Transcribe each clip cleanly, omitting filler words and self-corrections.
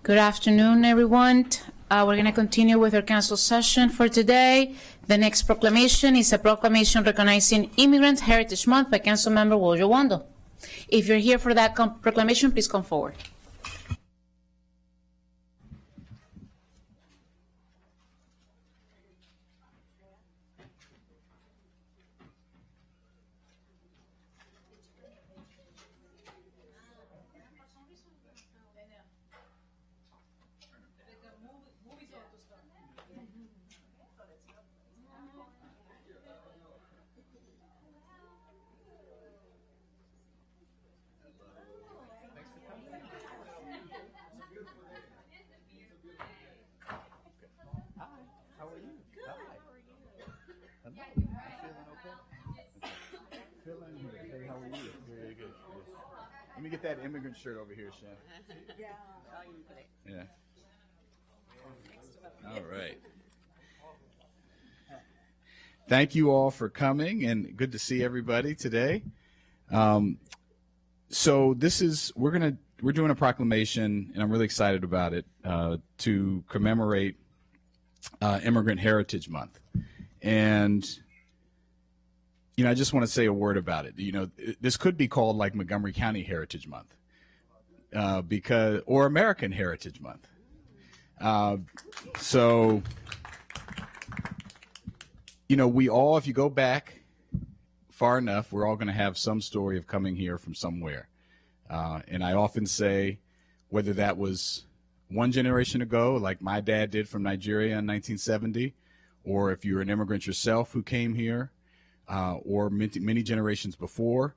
Good afternoon, everyone. We're going to continue with our council session for today. The next proclamation is a proclamation recognizing Immigrant Heritage Month by Councilmember Wojo Wando. If you're here for that proclamation, please come forward. Let me get that immigrant shirt over here, Shan. Yeah. All right. Thank you all for coming, and good to see everybody today. So this is we're doing a proclamation, and I'm really excited about it to commemorate Immigrant Heritage Month, and I just want to say a word about it. This could be called like Montgomery County Heritage Month, or American Heritage Month. So, we all, if you go back far enough, we're all going to have some story of coming here from somewhere. And I often say, whether that was one generation ago, like my dad did from Nigeria in 1970, or if you're an immigrant yourself who came here, or many generations before,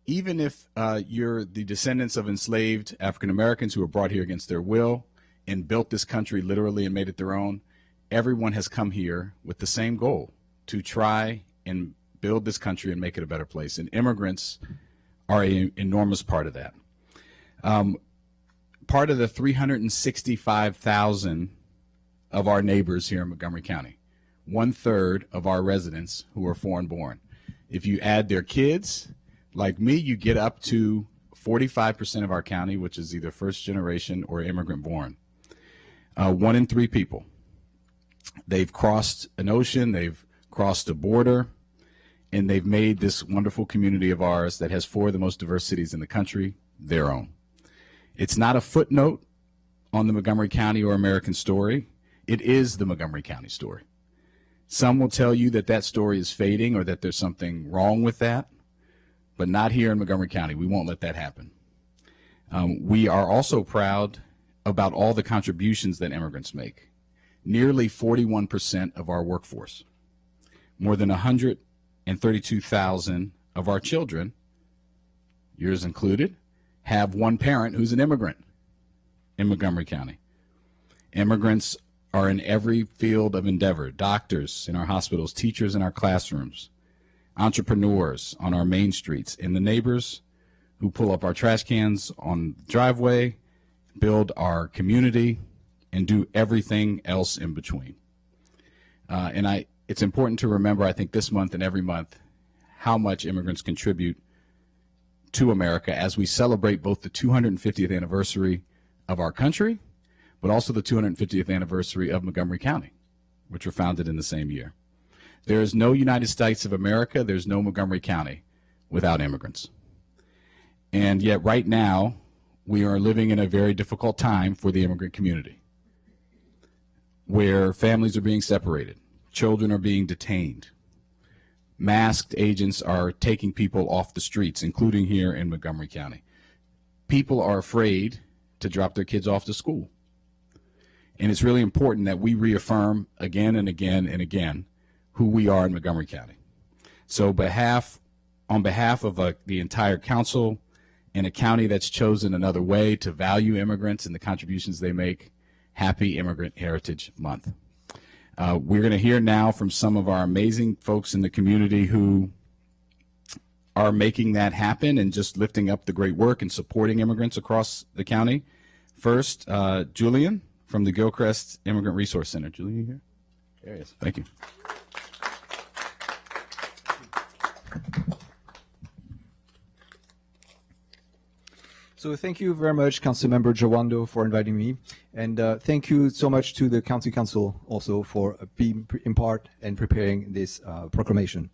even if you're the descendants of enslaved African Americans who were brought here against their will and built this country literally and made it their own, everyone has come here with the same goal, to try and build this country and make it a better place. And immigrants are an enormous part of that. Part of the 365,000 of our neighbors here in Montgomery County, 1/3 of our residents who are foreign born. If you add their kids, like me, you get up to 45% of our county, which is either first generation or immigrant born. 1 in 3 people. They've crossed an ocean, they've crossed a border, and they've made this wonderful community of ours that has 4 of the most diverse cities in the country their own. It's not a footnote on the Montgomery County or American story. It is the Montgomery County story. Some will tell you that that story is fading or that there's something wrong with that, but not here in Montgomery County. We won't let that happen. We are also proud about all the contributions that immigrants make. Nearly 41% of our workforce, more than 132,000 of our children, yours included, have one parent who's an immigrant in Montgomery County. Immigrants are in every field of endeavor: doctors in our hospitals, teachers in our classrooms, entrepreneurs on our main streets, and the neighbors who pull up our trash cans on the driveway, build our community, and do everything else in between. It's important to remember, I think, this month and every month, how much immigrants contribute to America as we celebrate both the 250th anniversary of our country, but also the 250th anniversary of Montgomery County, which were founded in the same year. There is no United States of America, there's no Montgomery County without immigrants. And yet right now, we are living in a very difficult time for the immigrant community, where families are being separated, children are being detained, masked agents are taking people off the streets, including here in Montgomery County. People are afraid to drop their kids off to school. And it's really important that we reaffirm again and again and again who we are in Montgomery County. So on behalf of the entire council and a county that's chosen another way to value immigrants and the contributions they make, happy Immigrant Heritage Month. We're going to hear now from some of our amazing folks in the community who are making that happen and just lifting up the great work and supporting immigrants across the county. First, Julian from the Gilchrist Immigrant Resource Center. Julian, you here? There he is. Thank you. So thank you very much, Councilmember Jawando, for inviting me. And thank you so much to the County Council also for being in part and preparing this proclamation.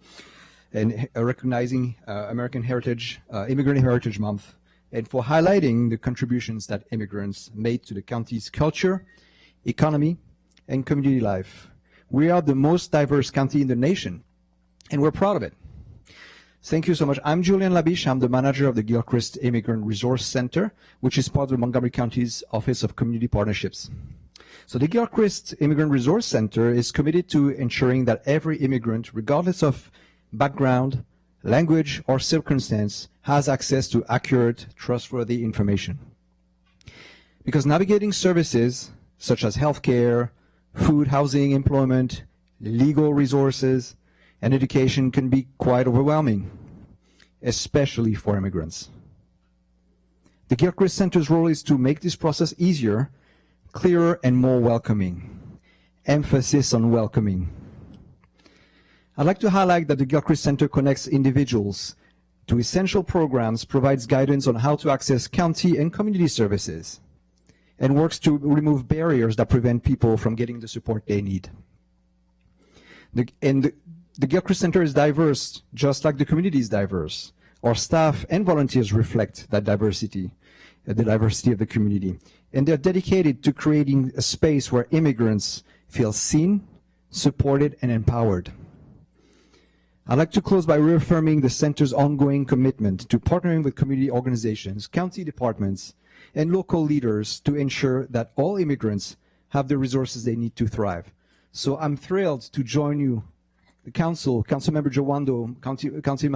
And recognizing American Heritage, Immigrant Heritage Month, and for highlighting the contributions that immigrants made to the county's culture, economy, and community life. We are the most diverse county in the nation, and we're proud of it. Thank you so much. I'm Julian Labiche. I'm the manager of the Gilchrist Immigrant Resource Center, which is part of Montgomery County's Office of Community Partnerships. So the Gilchrist Immigrant Resource Center is committed to ensuring that every immigrant, regardless of background, language, or circumstance, has access to accurate, trustworthy information. Because navigating services such as healthcare, food, housing, employment, legal resources, and education can be quite overwhelming, especially for immigrants. The Gilchrist Center's role is to make this process easier, clearer, and more welcoming. Emphasis on welcoming. I'd like to highlight that the Gilchrist Center connects individuals to essential programs, provides guidance on how to access county and community services, and works to remove barriers that prevent people from getting the support they need. The Gilchrist Center is diverse, just like the community is diverse. Our staff and volunteers reflect that diversity, the diversity of the community. And they're dedicated to creating a space where immigrants feel seen, supported, and empowered. I'd like to close by reaffirming the Center's ongoing commitment to partnering with community organizations, county departments, and local leaders to ensure that all immigrants have the resources they need to thrive. So I'm thrilled to join you, the council, Councilmember Jawando, council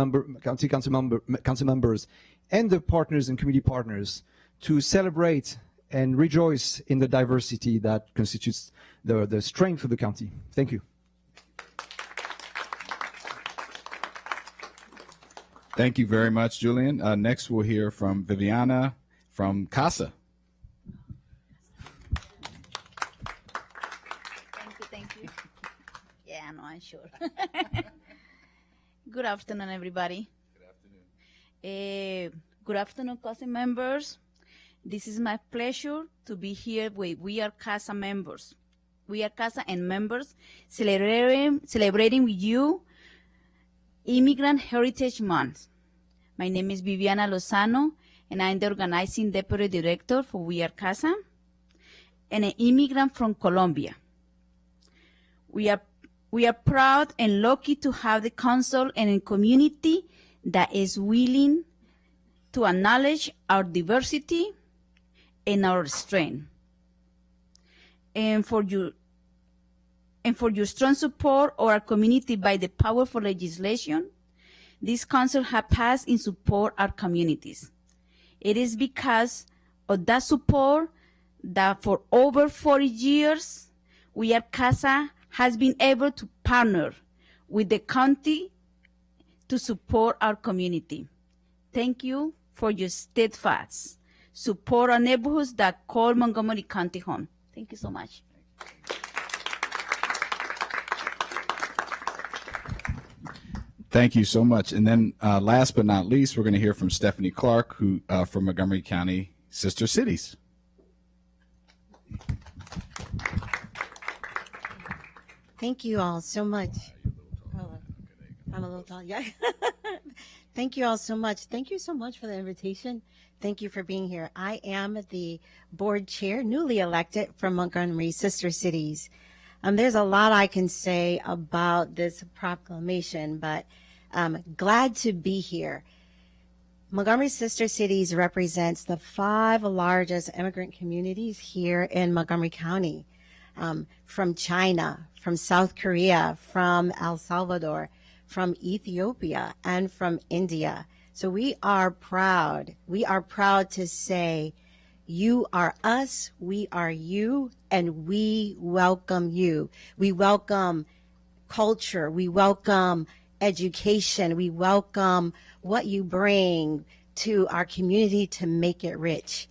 members, and the partners and community partners to celebrate and rejoice in the diversity that constitutes the strength of the county. Thank you. Thank you very much, Julian. Next, we'll hear from Viviana from CASA. Thank you. Yeah, no, I'm sure. Good afternoon, everybody. Good afternoon, council members. This is my pleasure to be here with We Are CASA members. We Are CASA and members celebrating with you Immigrant Heritage Month. My name is Viviana Lozano, and I'm the organizing deputy director for We Are CASA, and an immigrant from Colombia. We are proud and lucky to have the council and a community that is willing to acknowledge our diversity and our strength. And for your strong support of our community by the powerful legislation this council has passed in support our communities. It is because of that support that for over 40 years, We Are CASA has been able to partner with the county to support our community. Thank you for your steadfast support our neighborhoods that call Montgomery County home. Thank you so much. Thank you so much. And then last but not least, we're going to hear from Stephanie Clark, who from Montgomery County Sister Cities. Thank you all so much. I'm a little tall, yeah. Thank you all so much. Thank you so much for the invitation. Thank you for being here. I am the board chair, newly elected from Montgomery Sister Cities. There's a lot I can say about this proclamation, but I'm glad to be here. Montgomery Sister Cities represents the 5 largest immigrant communities here in Montgomery County, from China, from South Korea, from El Salvador, from Ethiopia, and from India. So we are proud. We are proud to say, you are us, we are you, and we welcome you. We welcome culture, we welcome education, we welcome what you bring to our community to make it rich.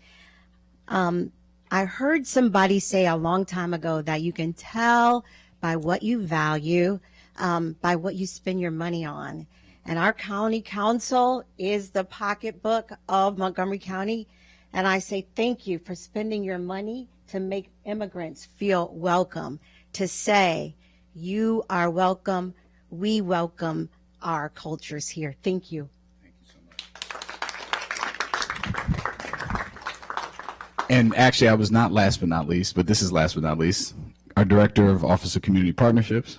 I heard somebody say a long time ago that you can tell by what you value, by what you spend your money on. And our county council is the pocketbook of Montgomery County. And I say thank you for spending your money to make immigrants feel welcome, to say you are welcome, we welcome our cultures here. Thank you. And actually, I was not last but not least, but this is last but not least, our Director of Office of Community Partnerships.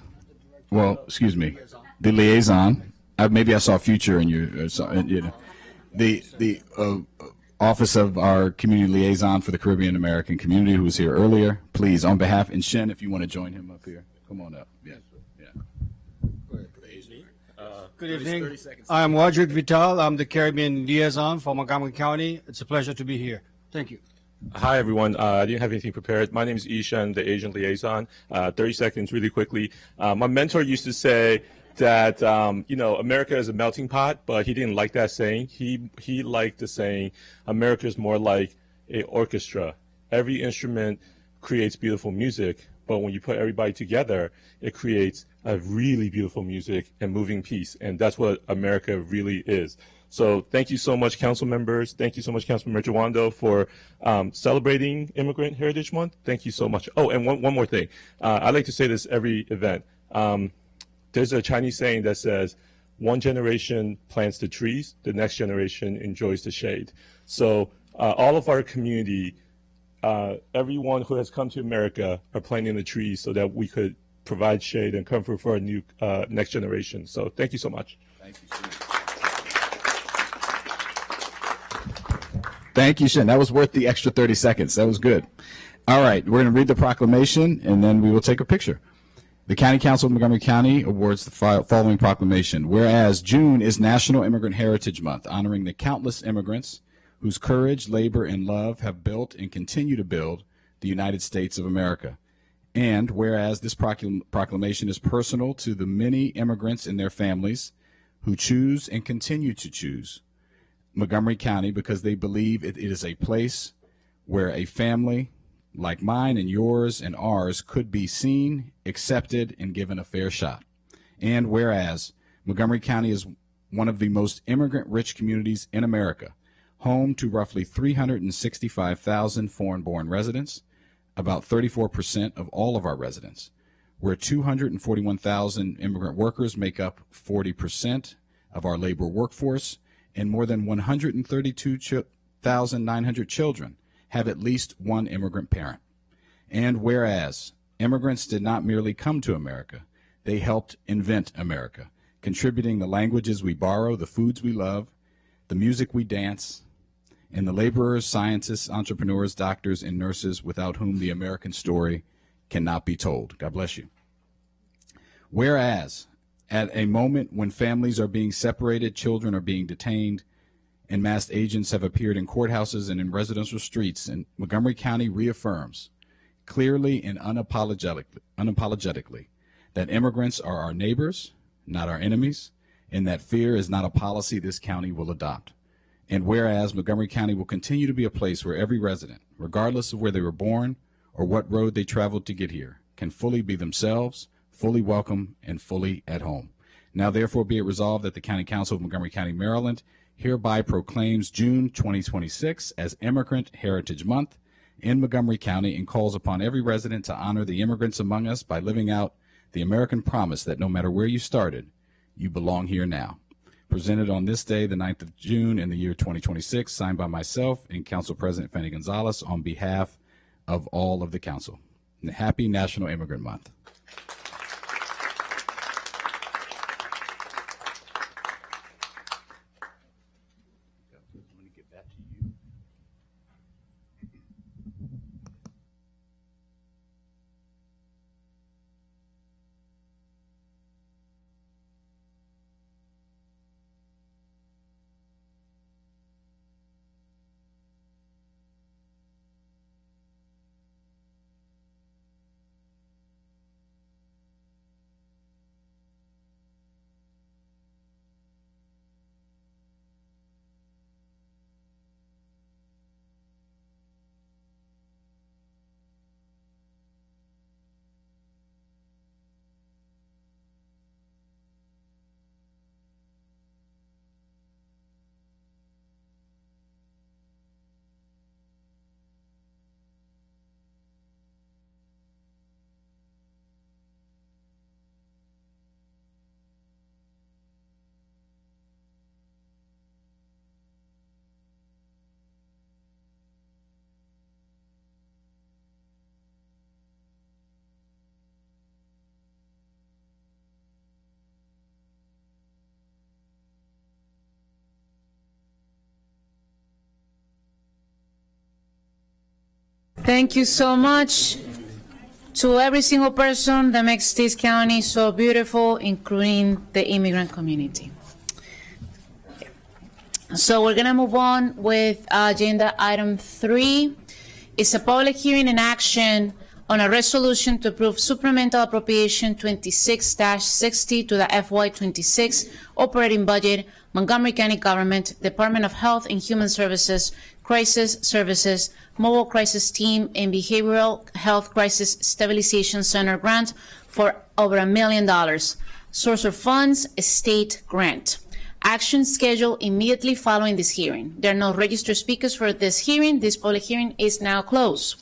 Well, excuse me, the liaison. Maybe I saw future in your, the Office of our Community Liaison for the Caribbean American community, who was here earlier. Please, on behalf, and Shen, if you want to join him up here, come on up. Yeah, yeah. Good evening. I'm Wadrick Vital. I'm the Caribbean liaison for Montgomery County. It's a pleasure to be here. Thank you. Hi, everyone. I didn't have anything prepared. My name is Ishan, the Asian liaison. 30 seconds, really quickly. My mentor used to say that, America is a melting pot, but he didn't like that saying. He liked the saying, America is more like an orchestra. Every instrument creates beautiful music, but when you put everybody together, it creates a really beautiful music and moving piece. And that's what America really is. So thank you so much, council members. Thank you so much, Councilmember Jawando, for celebrating Immigrant Heritage Month. Thank you so much. Oh, and one more thing. I like to say this every event. There's a Chinese saying that says, one generation plants the trees, the next generation enjoys the shade. So all of our community, everyone who has come to America are planting the trees so that we could provide shade and comfort for our new next generation. So thank you so much. Thank you, Shen. Thank you, Shen. That was worth the extra 30 seconds. That was good. All right, we're going to read the proclamation, and then we will take a picture. The County Council of Montgomery County awards the following proclamation. Whereas June is National Immigrant Heritage Month, honoring the countless immigrants whose courage, labor, and love have built and continue to build the United States of America. And whereas this proclamation is personal to the many immigrants and their families who choose and continue to choose Montgomery County because they believe it is a place where a family like mine and yours and ours could be seen, accepted, and given a fair shot. And whereas Montgomery County is one of the most immigrant-rich communities in America, home to roughly 365,000 foreign-born residents, about 34% of all of our residents, where 241,000 immigrant workers make up 40% of our labor workforce, and more than 132,900 children have at least one immigrant parent. And whereas immigrants did not merely come to America, they helped invent America, contributing the languages we borrow, the foods we love, the music we dance, and the laborers, scientists, entrepreneurs, doctors, and nurses without whom the American story cannot be told. God bless you. Whereas at a moment when families are being separated, children are being detained, and masked agents have appeared in courthouses and in residential streets, and Montgomery County reaffirms clearly and unapologetically that immigrants are our neighbors, not our enemies, and that fear is not a policy this county will adopt. And whereas Montgomery County will continue to be a place where every resident, regardless of where they were born or what road they traveled to get here, can fully be themselves, fully welcome, and fully at home. Now, therefore, be it resolved that the County Council of Montgomery County, Maryland, hereby proclaims June 2026 as Immigrant Heritage Month in Montgomery County and calls upon every resident to honor the immigrants among us by living out the American promise that no matter where you started, you belong here now. Presented on this day, the 9th of June in the year 2026, signed by myself and Council President Fanny Gonzalez on behalf of all of the council. Happy National Immigrant Month. Thank you so much to every single person that makes this county so beautiful, including the immigrant community. So we're gonna move on with agenda item 3. It's a public hearing and action on a resolution to approve supplemental appropriation 26-60 to the FY26 operating budget, Montgomery County Government, Department of Health and Human Services, Crisis Services, Mobile Crisis Team, and Behavioral Health Crisis Stabilization Center grant for over $1 million. Source of funds, state grant. Action scheduled immediately following this hearing. There are no registered speakers for this hearing. This public hearing is now closed.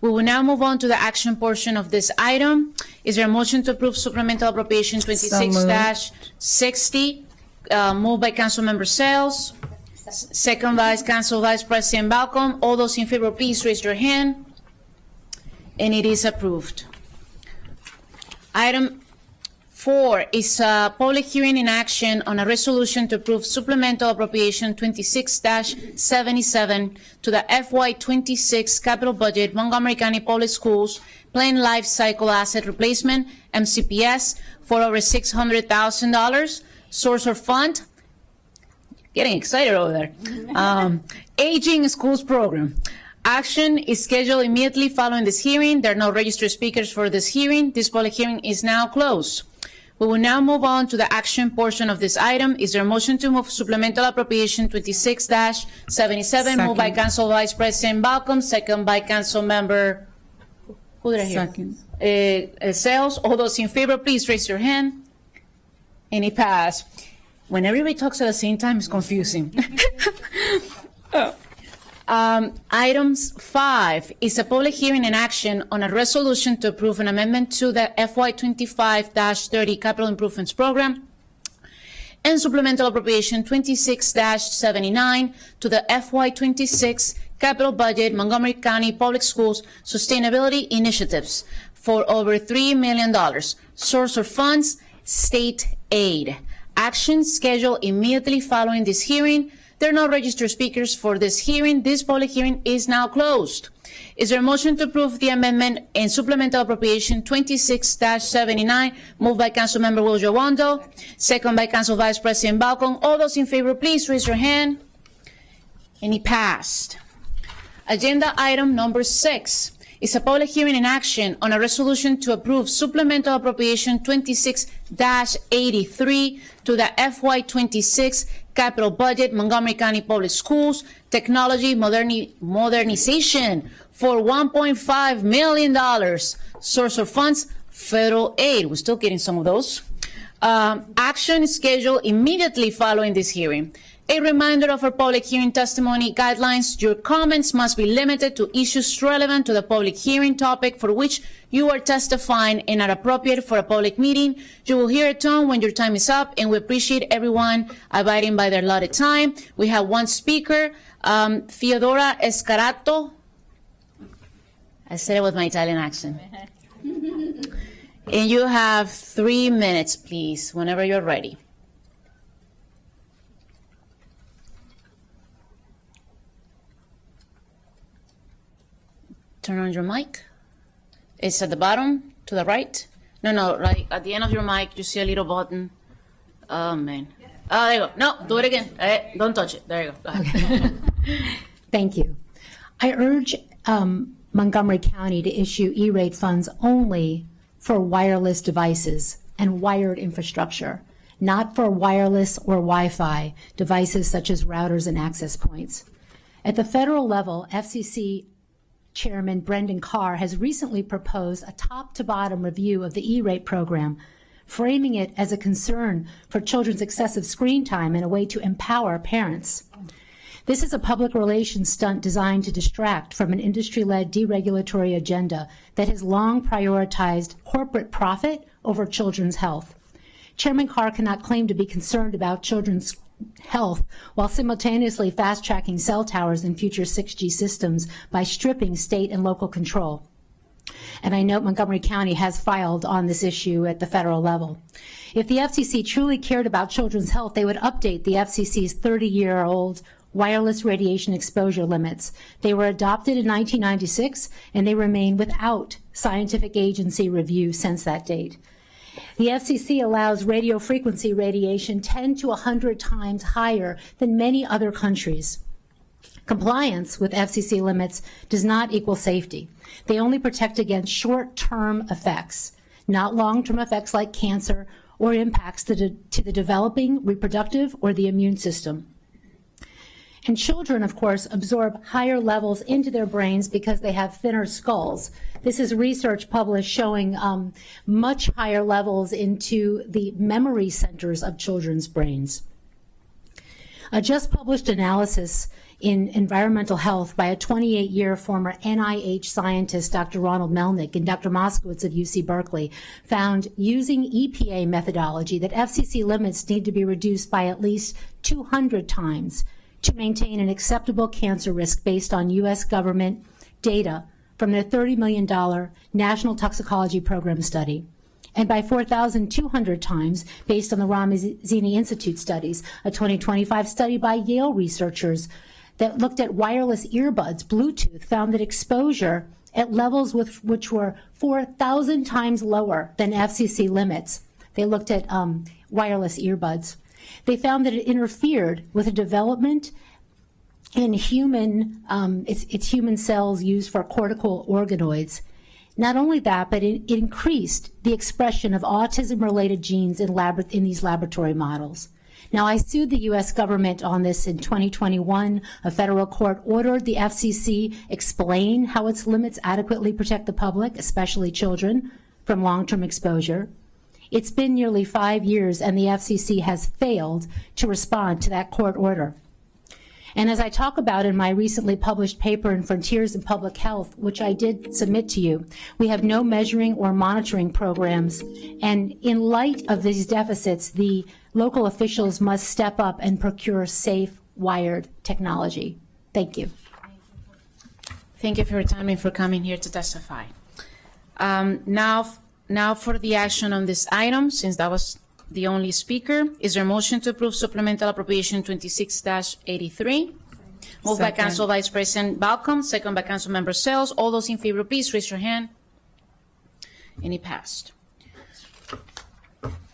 We will now move on to the action portion of this item. Is there a motion to approve supplemental appropriation 26-60? Moved by Councilmember Sales. Second by Council Vice President Balcom. All those in favor, please raise your hand. And it is approved. Item 4 is a public hearing in action on a resolution to approve supplemental appropriation 26-77 to the FY26 capital budget, Montgomery County Public Schools, Plain Life Cycle Asset Replacement, MCPS, for over $600,000. Source or fund, getting excited over there. Aging Schools Program. Action is scheduled immediately following this hearing. There are no registered speakers for this hearing. This public hearing is now closed. We will now move on to the action portion of this item. Is there a motion to move supplemental appropriation 26-77? Moved by Council Vice President Balcom, second by Council Member, who did I hear? Second. Sales. All those in favor, please raise your hand. And it passed. When everybody talks at the same time, it's confusing. Items 5 is a public hearing and action on a resolution to approve an amendment to the FY25-30 Capital Improvements Program and supplemental appropriation 26-79 to the FY26 capital budget, Montgomery County Public Schools Sustainability Initiatives for over $3 million. Source of funds, state aid. Action scheduled immediately following this hearing. There are no registered speakers for this hearing. This public hearing is now closed. Is there a motion to approve the amendment and supplemental appropriation 26-79, moved by Councilmember Wiljowondo, second by Council Vice President Balcom? All those in favor, please raise your hand. And it passed. Agenda item number 6 is a public hearing in action on a resolution to approve supplemental appropriation 26-83 to the FY26 capital budget, Montgomery County Public Schools, technology modernization for $1.5 million. Source of funds, federal aid. We're still getting some of those. Action is scheduled immediately following this hearing. A reminder of our public hearing testimony guidelines. Your comments must be limited to issues relevant to the public hearing topic for which you are testifying and are appropriate for a public meeting. You will hear a tone when your time is up, and we appreciate everyone abiding by their allotted time. We have one speaker, Theodora Escarato. I said it with my Italian accent. And you have 3 minutes, please, whenever you're ready. Turn on your mic. It's at the bottom, to the right. No, right at the end of your mic, you see a little button. Oh, man. Oh, there you go. No, do it again. Don't touch it. There you go. Go ahead. Thank you. I urge Montgomery County to issue E-rate funds only for wireless devices and wired infrastructure, not for wireless or Wi-Fi devices such as routers and access points. At the federal level, FCC Chairman Brendan Carr has recently proposed a top-to-bottom review of the E-rate program, framing it as a concern for children's excessive screen time and a way to empower parents. This is a public relations stunt designed to distract from an industry-led deregulatory agenda that has long prioritized corporate profit over children's health. Chairman Carr cannot claim to be concerned about children's health while simultaneously fast-tracking cell towers and future 6G systems by stripping state and local control. And I note Montgomery County has filed on this issue at the federal level. If the FCC truly cared about children's health, they would update the FCC's 30-year-old wireless radiation exposure limits. They were adopted in 1996, and they remain without scientific agency review since that date. The FCC allows radio frequency radiation 10 to 100 times higher than many other countries. Compliance with FCC limits does not equal safety. They only protect against short-term effects, not long-term effects like cancer or impacts to the developing, reproductive, or the immune system. And children, of course, absorb higher levels into their brains because they have thinner skulls. This is research published showing much higher levels into the memory centers of children's brains. A just published analysis in environmental health by a 28-year former NIH scientist, Dr. Ronald Melnick, and Dr. Moskowitz of UC Berkeley, found using EPA methodology that FCC limits need to be reduced by at least 200 times to maintain an acceptable cancer risk based on U.S. government data from their $30 million National Toxicology Program study, and by 4,200 times based on the Ramazzini Institute studies, a 2025 study by Yale researchers that looked at wireless earbuds, Bluetooth, found that exposure at levels which were 4,000 times lower than FCC limits. They looked at wireless earbuds. They found that it interfered with the development in human, it's human cells used for cortical organoids. Not only that, but it increased the expression of autism-related genes in these laboratory models. Now, I sued the U.S. government on this in 2021. A federal court ordered the FCC explain how its limits adequately protect the public, especially children, from long-term exposure. It's been nearly 5 years, and the FCC has failed to respond to that court order. And as I talk about in my recently published paper in Frontiers in Public Health, which I did submit to you, we have no measuring or monitoring programs. And in light of these deficits, the local officials must step up and procure safe wired technology. Thank you. Thank you for your time and for coming here to testify. Now for the action on this item, since that was the only speaker, is there a motion to approve supplemental appropriation 26-83? Moved by Council Vice President Balcom, second by Council Member Sells. All those in favor, please raise your hand. And it passed.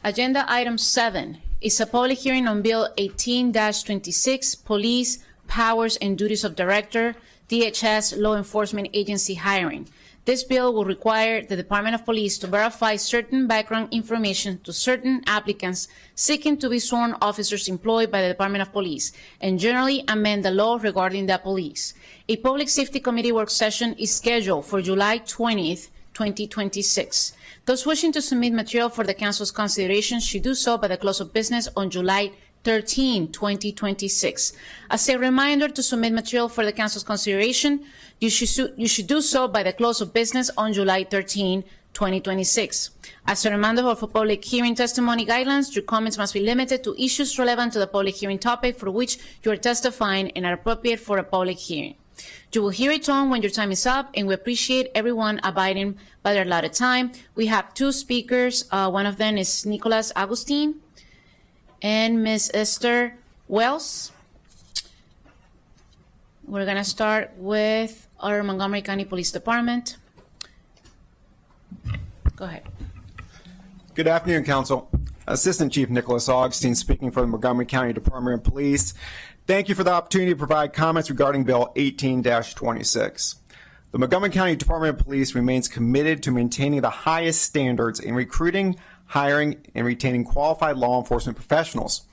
Agenda item 7 is a public hearing on Bill 18-26, Police Powers and Duties of Director, DHS Law Enforcement Agency Hiring. This bill will require the Department of Police to verify certain background information to certain applicants seeking to be sworn officers employed by the Department of Police, and generally amend the law regarding the police. A Public Safety Committee work session is scheduled for July 20th, 2026. Those wishing to submit material for the Council's consideration should do so by the close of business on July 13, 2026. As a reminder, to submit material for the Council's consideration, you should do so by the close of business on July 13, 2026. As a reminder for public hearing testimony guidelines, your comments must be limited to issues relevant to the public hearing topic for which you are testifying and are appropriate for a public hearing. You will hear a tone when your time is up, and we appreciate everyone abiding by their allotted time. We have two speakers. One of them is Nicholas Agustin and Ms. Esther Wells. We're going to start with our Montgomery County Police Department. Go ahead. Good afternoon, Council. Assistant Chief Nicholas Augustine speaking for the Montgomery County Department of Police. Thank you for the opportunity to provide comments regarding Bill 18-26. The Montgomery County Department of Police remains committed to maintaining the highest standards in recruiting, hiring, and retaining qualified law enforcement professionals.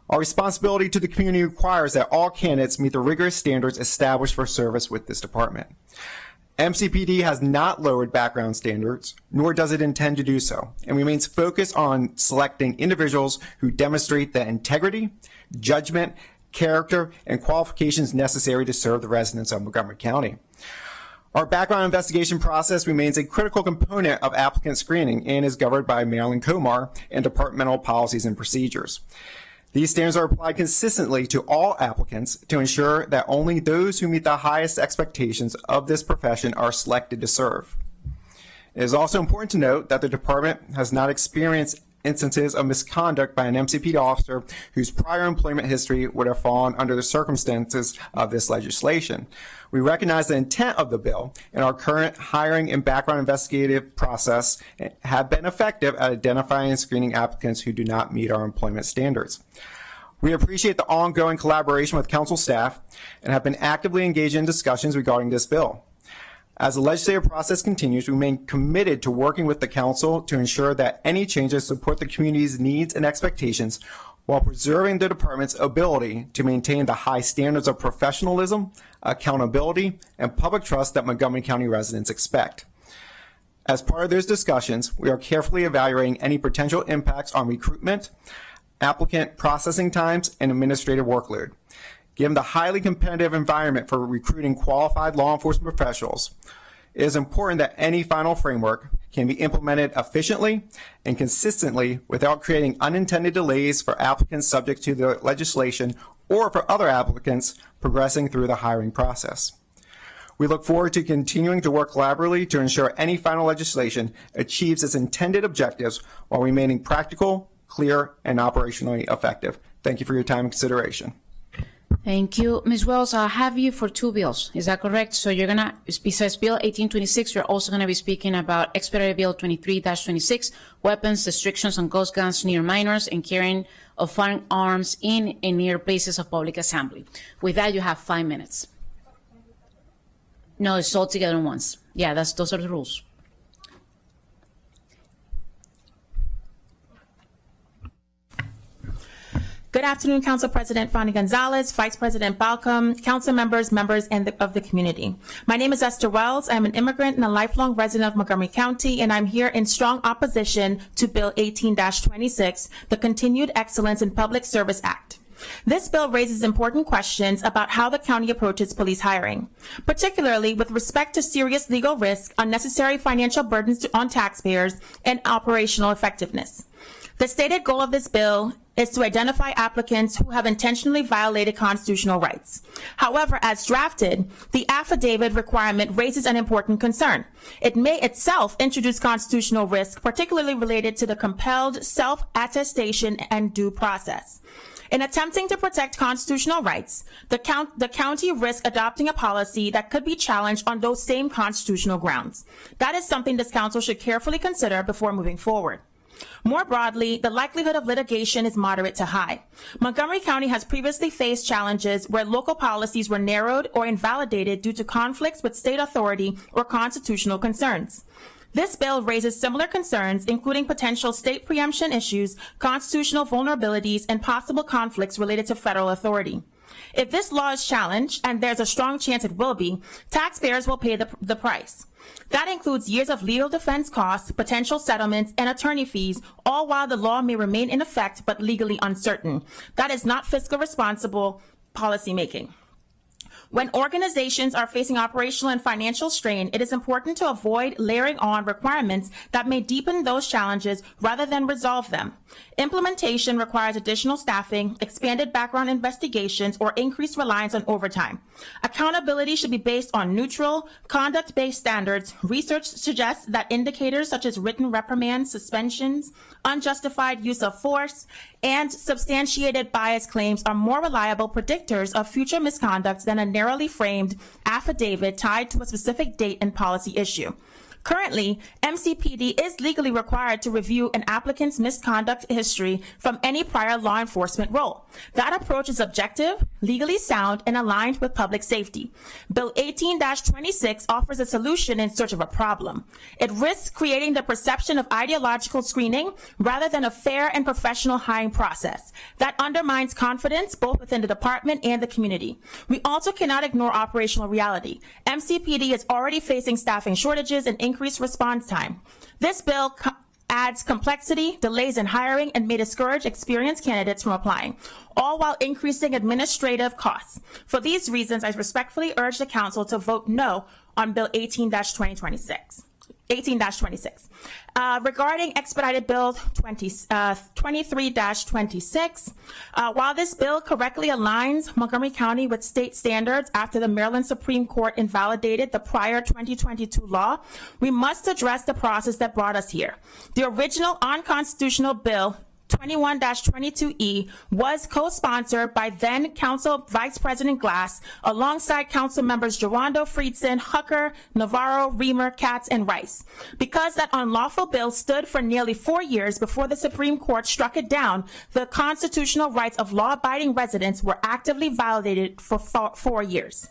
Our responsibility to the community requires that all candidates meet the rigorous standards established for service with this department. MCPD has not lowered background standards, nor does it intend to do so, and remains focused on selecting individuals who demonstrate the integrity, judgment, character, and qualifications necessary to serve the residents of Montgomery County. Our background investigation process remains a critical component of applicant screening and is governed by Maryland COMAR and departmental policies and procedures. These standards are applied consistently to all applicants to ensure that only those who meet the highest expectations of this profession are selected to serve. It is also important to note that the department has not experienced instances of misconduct by an MCPD officer whose prior employment history would have fallen under the circumstances of this legislation. We recognize the intent of the bill, and our current hiring and background investigative process have been effective at identifying and screening applicants who do not meet our employment standards. We appreciate the ongoing collaboration with council staff and have been actively engaged in discussions regarding this bill. As the legislative process continues, we remain committed to working with the council to ensure that any changes support the community's needs and expectations while preserving the department's ability to maintain the high standards of professionalism, accountability, and public trust that Montgomery County residents expect. As part of those discussions, we are carefully evaluating any potential impacts on recruitment, applicant processing times, and administrative workload. Given the highly competitive environment for recruiting qualified law enforcement professionals, it is important that any final framework can be implemented efficiently and consistently without creating unintended delays for applicants subject to the legislation or for other applicants progressing through the hiring process. We look forward to continuing to work collaboratively to ensure any final legislation achieves its intended objectives while remaining practical, clear, and operationally effective. Thank you for your time and consideration. Thank you. Ms. Wells, I'll have you for two bills. Is that correct? So you're going to, besides Bill 1826, you're also going to be speaking about Expedited Bill 23-26, weapons, restrictions on ghost guns near minors, and carrying of firearms in and near places of public assembly. With that, you have 5 minutes. No, it's all together at once. Yeah, those are the rules. Good afternoon, Council President Fanny Gonzalez, Vice President Balcom, council members, members of the community. My name is Esther Wells. I'm an immigrant and a lifelong resident of Montgomery County, and I'm here in strong opposition to Bill 18-26, the Continued Excellence in Public Service Act. This bill raises important questions about how the county approaches police hiring, particularly with respect to serious legal risk, unnecessary financial burdens on taxpayers, and operational effectiveness. The stated goal of this bill is to identify applicants who have intentionally violated constitutional rights. However, as drafted, the affidavit requirement raises an important concern. It may itself introduce constitutional risk, particularly related to the compelled self-attestation and due process. In attempting to protect constitutional rights, the county risks adopting a policy that could be challenged on those same constitutional grounds. That is something this council should carefully consider before moving forward. More broadly, the likelihood of litigation is moderate to high. Montgomery County has previously faced challenges where local policies were narrowed or invalidated due to conflicts with state authority or constitutional concerns. This bill raises similar concerns, including potential state preemption issues, constitutional vulnerabilities, and possible conflicts related to federal authority. If this law is challenged, and there's a strong chance it will be, taxpayers will pay the price. That includes years of legal defense costs, potential settlements, and attorney fees, all while the law may remain in effect but legally uncertain. That is not fiscally responsible policymaking. When organizations are facing operational and financial strain, it is important to avoid layering on requirements that may deepen those challenges rather than resolve them. Implementation requires additional staffing, expanded background investigations, or increased reliance on overtime. Accountability should be based on neutral, conduct-based standards. Research suggests that indicators such as written reprimands, suspensions, unjustified use of force, and substantiated bias claims are more reliable predictors of future misconduct than a narrowly framed affidavit tied to a specific date and policy issue. Currently, MCPD is legally required to review an applicant's misconduct history from any prior law enforcement role. That approach is objective, legally sound, and aligned with public safety. Bill 18-26 offers a solution in search of a problem. It risks creating the perception of ideological screening rather than a fair and professional hiring process. That undermines confidence both within the department and the community. We also cannot ignore operational reality. MCPD is already facing staffing shortages and increased response time. This bill adds complexity, delays in hiring, and may discourage experienced candidates from applying, all while increasing administrative costs. For these reasons, I respectfully urge the council to vote no on Bill 18-2026. 18-26. Regarding expedited bill 23-26, while this bill correctly aligns Montgomery County with state standards after the Maryland Supreme Court invalidated the prior 2022 law, we must address the process that brought us here. The original unconstitutional bill 21-22E was co-sponsored by then Council Vice President Glass alongside Council members Girondo, Friedson, Hucker, Navarro, Reamer, Katz, and Rice. Because that unlawful bill stood for nearly 4 years before the Supreme Court struck it down, the constitutional rights of law-abiding residents were actively violated for 4 years.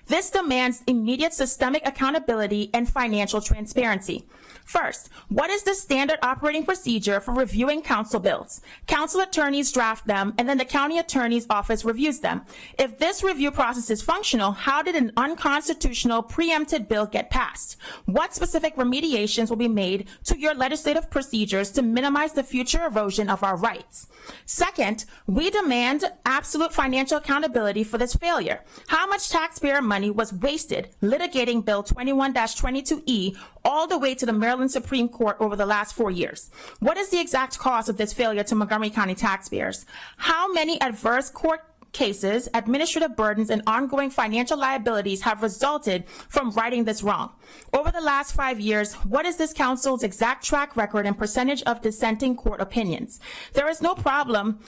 This demands immediate systemic accountability and financial transparency. First, what is the standard operating procedure for reviewing council bills? Council attorneys draft them, and then the county attorney's office reviews them. If this review process is functional, how did an unconstitutional preempted bill get passed? What specific remediations will be made to your legislative procedures to minimize the future erosion of our rights? Second, we demand absolute financial accountability for this failure. How much taxpayer money was wasted litigating Bill 21-22E all the way to the Maryland Supreme Court over the last 4 years? What is the exact cost of this failure to Montgomery County taxpayers? How many adverse court cases, administrative burdens, and ongoing financial liabilities have resulted from righting this wrong? Over the last 5 years, what is this council's exact track record and percentage of dissenting court opinions? There is no problem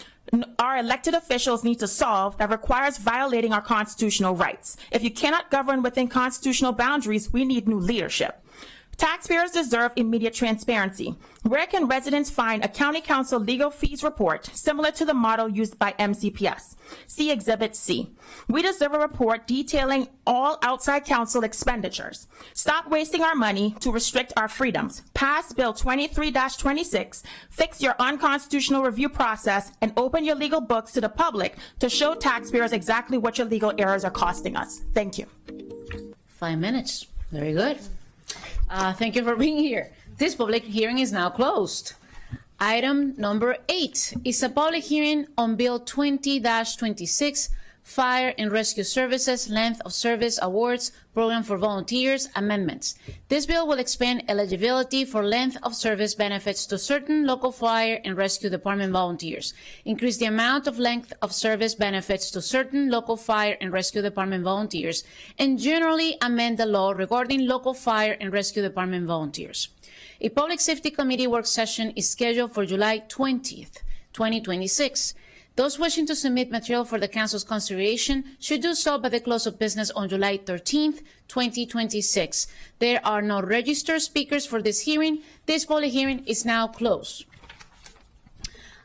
our elected officials need to solve that requires violating our constitutional rights. If you cannot govern within constitutional boundaries, we need new leadership. Taxpayers deserve immediate transparency. Where can residents find a county council legal fees report similar to the model used by MCPS? See Exhibit C. We deserve a report detailing all outside council expenditures. Stop wasting our money to restrict our freedoms. Pass Bill 23-26, fix your unconstitutional review process, and open your legal books to the public to show taxpayers exactly what your legal errors are costing us. Thank you. 5 minutes. Very good. Thank you for being here. This public hearing is now closed. Item number 8 is a public hearing on Bill 20-26, Fire and Rescue Services Length of Service Awards Program for Volunteers Amendments. This bill will expand eligibility for length of service benefits to certain local fire and rescue department volunteers, increase the amount of length of service benefits to certain local fire and rescue department volunteers, and generally amend the law regarding local fire and rescue department volunteers. A Public Safety Committee work session is scheduled for July 20th, 2026. Those wishing to submit material for the Council's consideration should do so by the close of business on July 13th, 2026. There are no registered speakers for this hearing. This public hearing is now closed.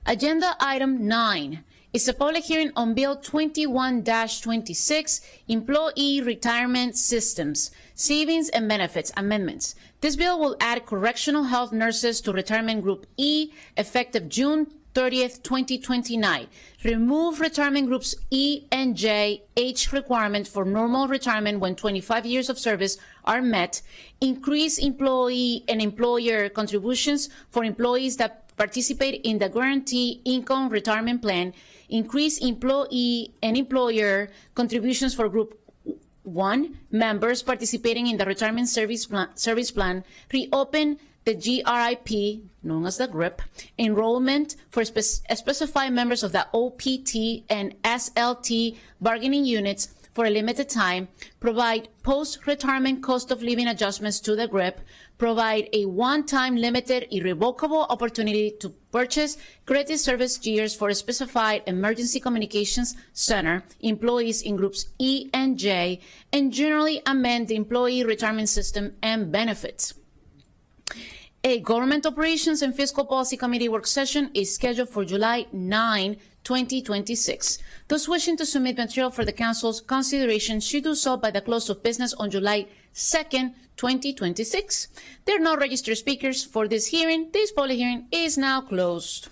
Agenda item 9 is a public hearing on Bill 21-26, Employee Retirement Systems, Savings and Benefits Amendments. This bill will add correctional health nurses to Retirement Group E effective June 30th, 2029. Remove retirement groups E and J age requirement for normal retirement when 25 years of service are met. Increase employee and employer contributions for employees that participate in the Guaranteed Income Retirement Plan. Increase employee and employer contributions for Group 1 members participating in the Retirement Service Plan. Reopen the GRIP, known as the GRIP, enrollment for specified members of the OPT and SLT bargaining units for a limited time, provide post-retirement cost of living adjustments to the GRIP, provide a one-time limited irrevocable opportunity to purchase credit service years for a specified emergency communications center employees in groups E and J, and generally amend the employee retirement system and benefits. A Government Operations and Fiscal Policy Committee work session is scheduled for July 9, 2026. Those wishing to submit material for the Council's consideration should do so by the close of business on July 2nd, 2026. There are no registered speakers for this hearing. This public hearing is now closed.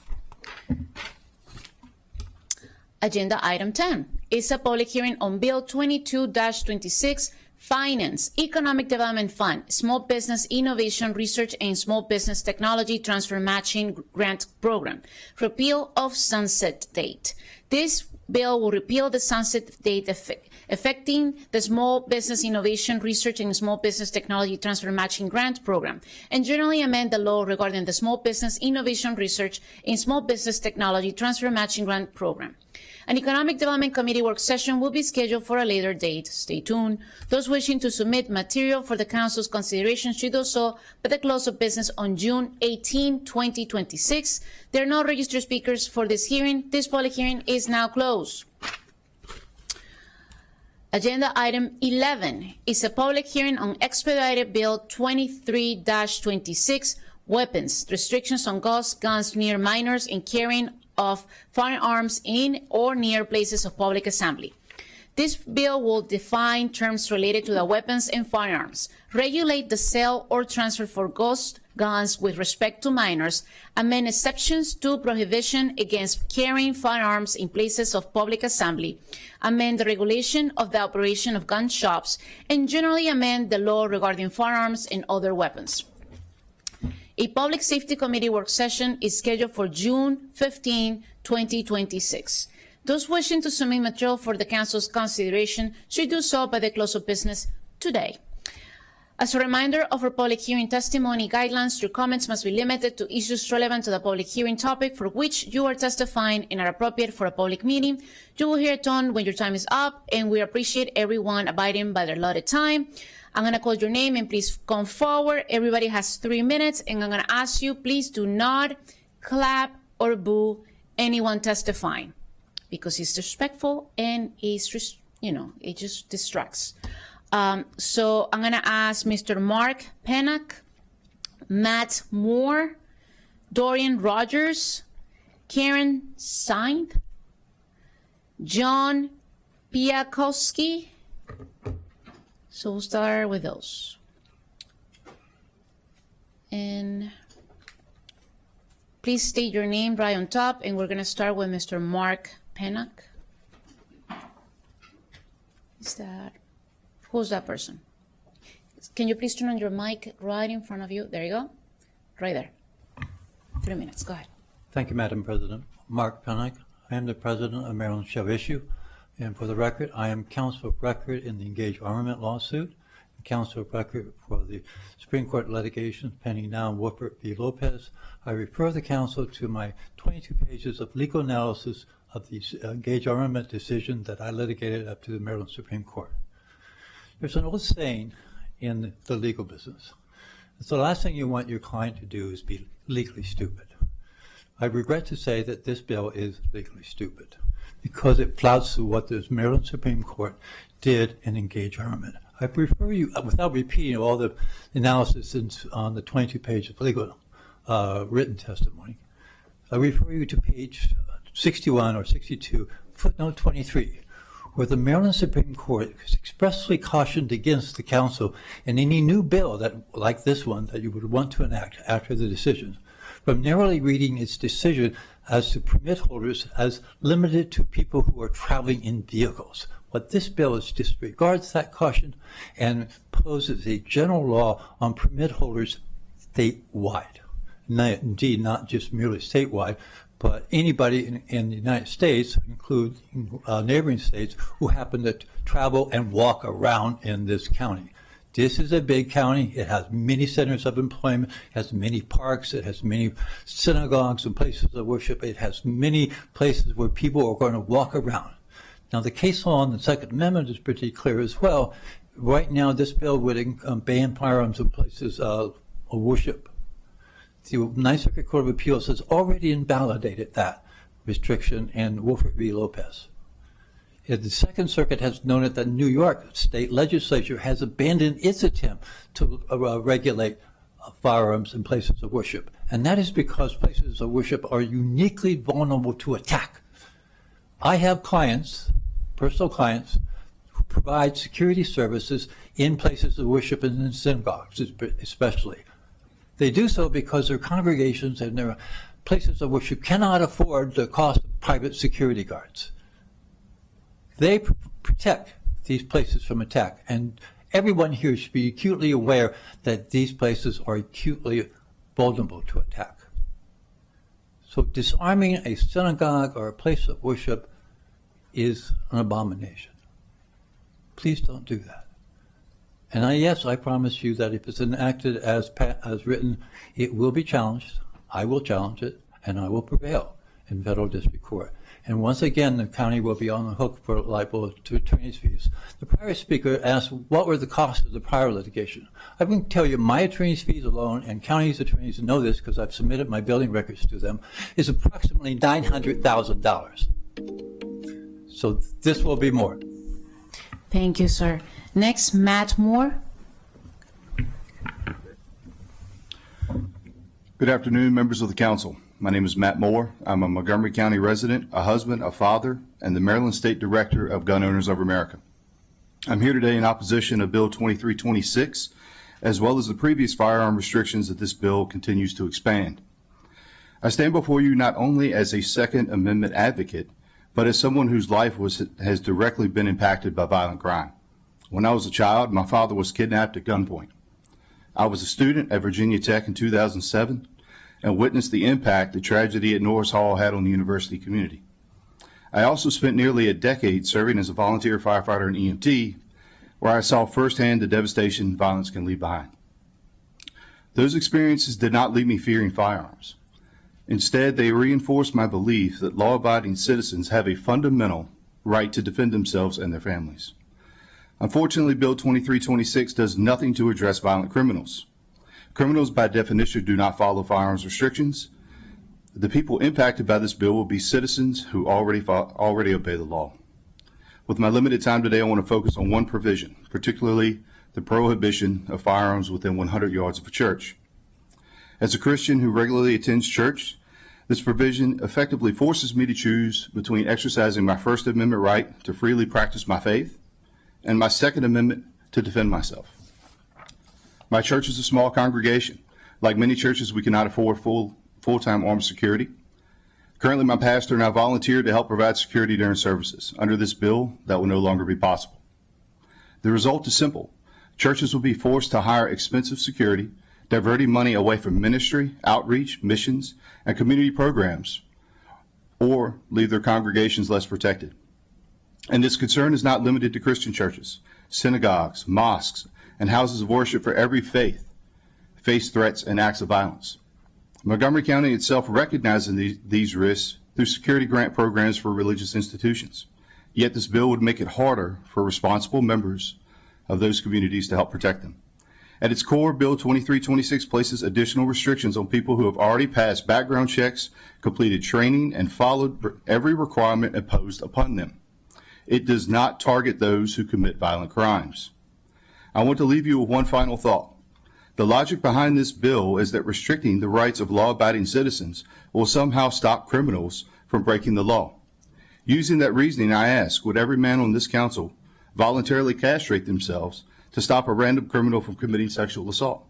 Agenda item 10 is a public hearing on Bill 22-26, Finance, Economic Development Fund, Small Business Innovation Research and Small Business Technology Transfer Matching Grant Program, repeal of sunset date. This bill will repeal the sunset date affecting the Small Business Innovation Research and Small Business Technology Transfer Matching Grant Program, and generally amend the law regarding the Small Business Innovation Research and Small Business Technology Transfer Matching Grant Program. An Economic Development Committee work session will be scheduled for a later date. Stay tuned. Those wishing to submit material for the Council's consideration should do so by the close of business on June 18, 2026. There are no registered speakers for this hearing. This public hearing is now closed. Agenda item 11 is a public hearing on expedited bill 23-26, weapons, restrictions on guns near minors and carrying of firearms in or near places of public assembly. This bill will define terms related to the weapons and firearms, regulate the sale or transfer for guns with respect to minors, amend exceptions to prohibition against carrying firearms in places of public assembly, amend the regulation of the operation of gun shops, and generally amend the law regarding firearms and other weapons. A Public Safety Committee work session is scheduled for June 15, 2026. Those wishing to submit material for the Council's consideration should do so by the close of business today. As a reminder of our public hearing testimony guidelines, your comments must be limited to issues relevant to the public hearing topic for which you are testifying and are appropriate for a public meeting. You will hear a tone when your time is up, and we appreciate everyone abiding by their allotted time. I'm going to call your name and please come forward. Everybody has 3 minutes, and I'm going to ask you, please do not clap or boo anyone testifying because it's disrespectful and it's, it just distracts. So I'm going to ask Mr. Mark Pennock, Matt Moore, Dorian Rogers, Karen Sainz, John Piakowski. So we'll start with those. And please state your name right on top, and we're going to start with Mr. Mark Pennock. Who's that person? Can you please turn on your mic right in front of you? There you go. Right there. 3 minutes. Go ahead. Thank you, Madam President. Mark Pennock. I am the president of Maryland Shall Issue. And for the record, I am counsel of record in the Engage Armament lawsuit, and counsel of record for the Supreme Court litigation pending now in Woodford v. Lopez. I refer the counsel to my 22 pages of legal analysis of the Engage Armament decision that I litigated up to the Maryland Supreme Court. There's an old saying in the legal business. It's the last thing you want your client to do is be legally stupid. I regret to say that this bill is legally stupid because it flouts what the Maryland Supreme Court did in Engage Armament. I refer you, without repeating all the analysis on the 22 pages of legal written testimony, I refer you to page 61 or 62, footnote 23, where the Maryland Supreme Court expressly cautioned against the council in any new bill like this one that you would want to enact after the decision, from narrowly reading its decision as to permit holders as limited to people who are traveling in vehicles. What this bill is disregards that caution and poses a general law on permit holders statewide. Indeed, not just merely statewide, but anybody in the United States, including neighboring states, who happen to travel and walk around in this county. This is a big county. It has many centers of employment, it has many parks, it has many synagogues and places of worship. It has many places where people are going to walk around. Now, the case law on the Second Amendment is pretty clear as well. Right now, this bill would ban firearms in places of worship. The Ninth Circuit Court of Appeals has already invalidated that restriction in Woodford v. Lopez. The Second Circuit has noted that New York state legislature has abandoned its attempt to regulate firearms in places of worship. And that is because places of worship are uniquely vulnerable to attack. I have clients, personal clients, who provide security services in places of worship and in synagogues especially. They do so because their congregations and their places of worship cannot afford the cost of private security guards. They protect these places from attack, and everyone here should be acutely aware that these places are acutely vulnerable to attack. So disarming a synagogue or a place of worship is an abomination. Please don't do that. And yes, I promise you that if it's enacted as written, it will be challenged. I will challenge it, and I will prevail in federal district court. And once again, the county will be on the hook for liable to attorney's fees. The prior speaker asked, what were the costs of the prior litigation? I can tell you my attorney's fees alone, and county's attorneys know this because I've submitted my billing records to them, is approximately $900,000. So this will be more. Thank you, sir. Next, Matt Moore. Good afternoon, members of the council. My name is Matt Moore. I'm a Montgomery County resident, a husband, a father, and the Maryland State Director of Gun Owners of America. I'm here today in opposition of Bill 2326, as well as the previous firearm restrictions that this bill continues to expand. I stand before you not only as a Second Amendment advocate, but as someone whose life has directly been impacted by violent crime. When I was a child, my father was kidnapped at gunpoint. I was a student at Virginia Tech in 2007 and witnessed the impact the tragedy at Norris Hall had on the university community. I also spent nearly a decade serving as a volunteer firefighter and EMT, where I saw firsthand the devastation violence can leave behind. Those experiences did not leave me fearing firearms. Instead, they reinforced my belief that law-abiding citizens have a fundamental right to defend themselves and their families. Unfortunately, Bill 2326 does nothing to address violent criminals. Criminals, by definition, do not follow firearms restrictions. The people impacted by this bill will be citizens who already obey the law. With my limited time today, I want to focus on one provision, particularly the prohibition of firearms within 100 yards of a church. As a Christian who regularly attends church, this provision effectively forces me to choose between exercising my First Amendment right to freely practice my faith and my Second Amendment to defend myself. My church is a small congregation. Like many churches, we cannot afford full-time armed security. Currently, my pastor and I volunteer to help provide security during services. Under this bill, that will no longer be possible. The result is simple. Churches will be forced to hire expensive security, diverting money away from ministry, outreach, missions, and community programs, or leave their congregations less protected. And this concern is not limited to Christian churches. Synagogues, mosques, and houses of worship for every faith face threats and acts of violence. Montgomery County itself recognizes these risks through security grant programs for religious institutions. Yet this bill would make it harder for responsible members of those communities to help protect them. At its core, Bill 2326 places additional restrictions on people who have already passed background checks, completed training, and followed every requirement imposed upon them. It does not target those who commit violent crimes. I want to leave you with one final thought. The logic behind this bill is that restricting the rights of law-abiding citizens will somehow stop criminals from breaking the law. Using that reasoning, I ask, would every man on this council voluntarily castrate themselves to stop a random criminal from committing sexual assault?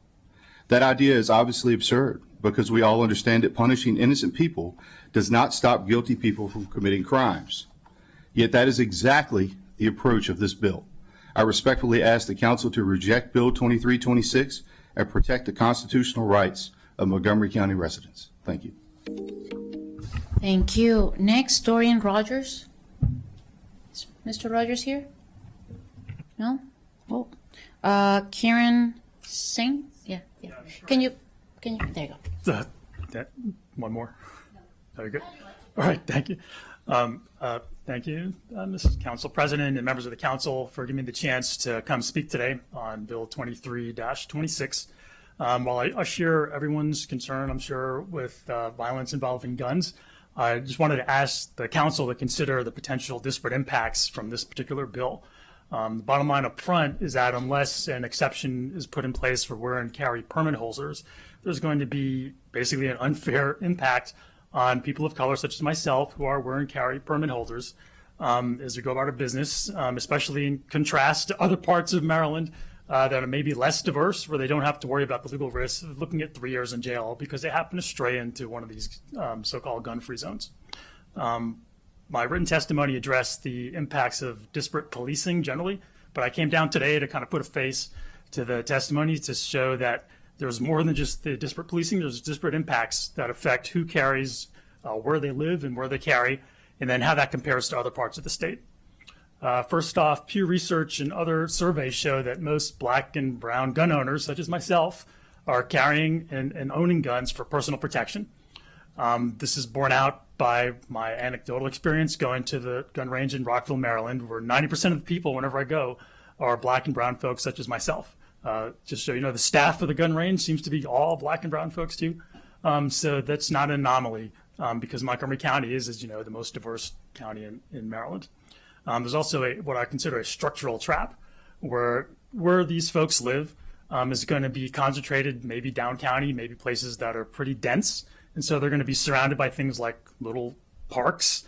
That idea is obviously absurd because we all understand that punishing innocent people does not stop guilty people from committing crimes. Yet that is exactly the approach of this bill. I respectfully ask the council to reject Bill 2326 and protect the constitutional rights of Montgomery County residents. Thank you. Thank you. Next, Dorian Rogers. Is Mr. Rogers here? No? Oh. Karen Singh? Yeah. Can you, there you go. One more. Very good. All right, thank you. Thank you, Mrs. Council President and members of the council for giving me the chance to come speak today on Bill 23-26. While I share everyone's concern, I'm sure, with violence involving guns, I just wanted to ask the council to consider the potential disparate impacts from this particular bill. The bottom line up front is that unless an exception is put in place for wear and carry permit holders, there's going to be basically an unfair impact on people of color, such as myself, who are wear and carry permit holders, as we go about our business, especially in contrast to other parts of Maryland that are maybe less diverse, where they don't have to worry about the legal risks of looking at 3 years in jail because they happen to stray into one of these so-called gun-free zones. My written testimony addressed the impacts of disparate policing generally, but I came down today to kind of put a face to the testimony to show that there's more than just the disparate policing. There's disparate impacts that affect who carries, where they live and where they carry, and then how that compares to other parts of the state. First off, Pew Research and other surveys show that most black and brown gun owners, such as myself, are carrying and owning guns for personal protection. This is borne out by my anecdotal experience going to the gun range in Rockville, Maryland, where 90% of the people, whenever I go, are black and brown folks such as myself. Just so you know, the staff of the gun range seems to be all black and brown folks too. So that's not an anomaly because Montgomery County is, as you know, the most diverse county in Maryland. There's also what I consider a structural trap where these folks live is going to be concentrated maybe down county, maybe places that are pretty dense. And so they're going to be surrounded by things like little parks,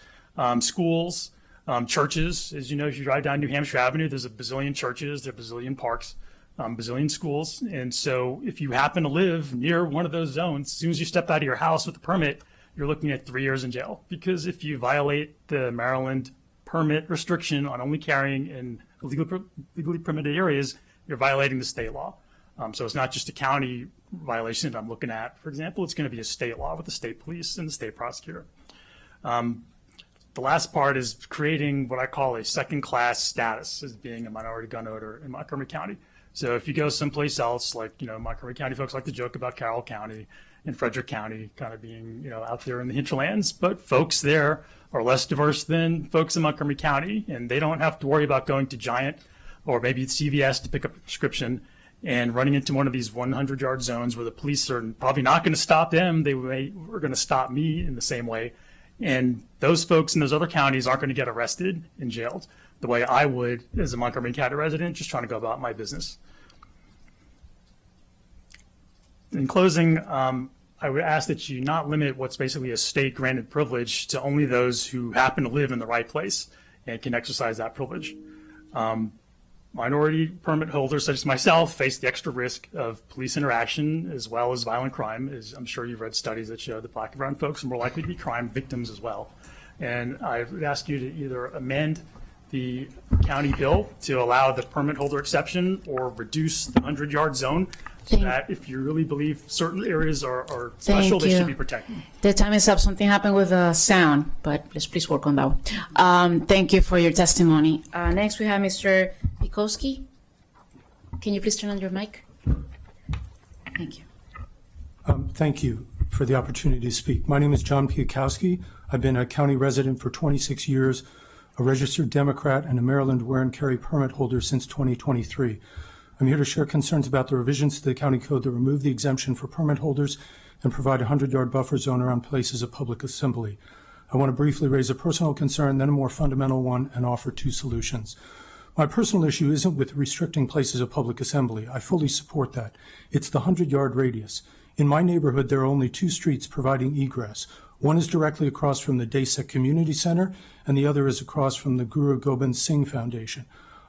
schools, churches. As you know, if you drive down New Hampshire Avenue, there's a bazillion churches, there are bazillion parks, bazillion schools. And so if you happen to live near one of those zones, as soon as you step out of your house with a permit, you're looking at 3 years in jail. Because if you violate the Maryland permit restriction on only carrying in legally permitted areas, you're violating the state law. So it's not just a county violation that I'm looking at. For example, it's going to be a state law with the state police and the state prosecutor. The last part is creating what I call a second-class status as being a minority gun owner in Montgomery County. So if you go someplace else, like, you know, Montgomery County folks like to joke about Carroll County and Frederick County kind of being, you know, out there in the hinterlands, but folks there are less diverse than folks in Montgomery County, and they don't have to worry about going to Giant or maybe CVS to pick up a prescription and running into one of these 100-yard zones where the police are probably not going to stop them. They were going to stop me in the same way. And those folks in those other counties aren't going to get arrested and jailed the way I would as a Montgomery County resident just trying to go about my business. In closing, I would ask that you not limit what's basically a state-granted privilege to only those who happen to live in the right place and can exercise that privilege. Minority permit holders such as myself face the extra risk of police interaction as well as violent crime. As I'm sure you've read studies that show that black and brown folks are more likely to be crime victims as well. And I would ask you to either amend the county bill to allow the permit holder exception or reduce the 100-yard zone so that if you really believe certain areas are special, they should be protected. The time is up. Something happened with the sound, but let's please work on that one. Thank you for your testimony. Next, we have Mr. Pikowski. Can you please turn on your mic? Thank you. Thank you for the opportunity to speak. My name is John Piakowski. I've been a county resident for 26 years, a registered Democrat, and a Maryland wear and carry permit holder since 2023. I'm here to share concerns about the revisions to the county code that remove the exemption for permit holders and provide a 100-yard buffer zone around places of public assembly. I want to briefly raise a personal concern, then a more fundamental one, and offer two solutions. My personal issue isn't with restricting places of public assembly. I fully support that. It's the 100-yard radius. In my neighborhood, there are only two streets providing egress. One is directly across from the Desek Community Center, and the other is across from the Guru Gobind Singh Foundation.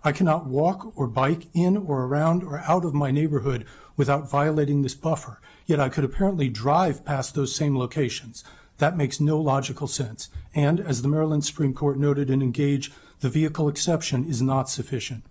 I cannot walk or bike in or around or out of my neighborhood without violating this buffer, yet I could apparently drive past those same locations. That makes no logical sense. And, as the Maryland Supreme Court noted in Engage, the vehicle exception is not sufficient.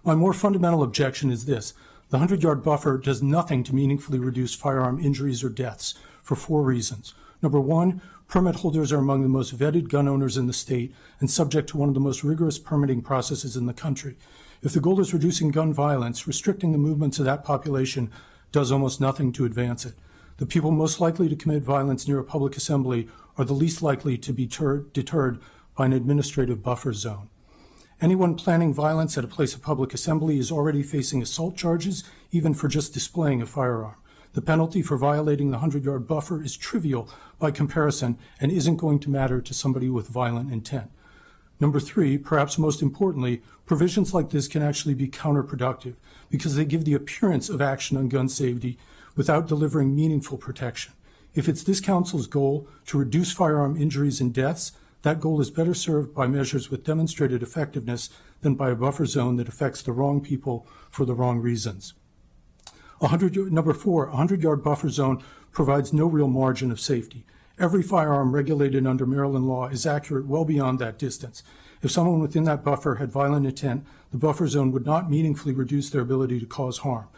My more fundamental objection is this. The 100-yard buffer does nothing to meaningfully reduce firearm injuries or deaths for four reasons. Number one, permit holders are among the most vetted gun owners in the state and subject to one of the most rigorous permitting processes in the country. If the goal is reducing gun violence, restricting the movements of that population does almost nothing to advance it. The people most likely to commit violence near a public assembly are the least likely to be deterred by an administrative buffer zone. Anyone planning violence at a place of public assembly is already facing assault charges, even for just displaying a firearm. The penalty for violating the 100-yard buffer is trivial by comparison and isn't going to matter to somebody with violent intent. Number three, perhaps most importantly, provisions like this can actually be counterproductive because they give the appearance of action on gun safety without delivering meaningful protection. If it's this council's goal to reduce firearm injuries and deaths, that goal is better served by measures with demonstrated effectiveness than by a buffer zone that affects the wrong people for the wrong reasons. Number four, a 100-yard buffer zone provides no real margin of safety. Every firearm regulated under Maryland law is accurate well beyond that distance. If someone within that buffer had violent intent, the buffer zone would not meaningfully reduce their ability to cause harm.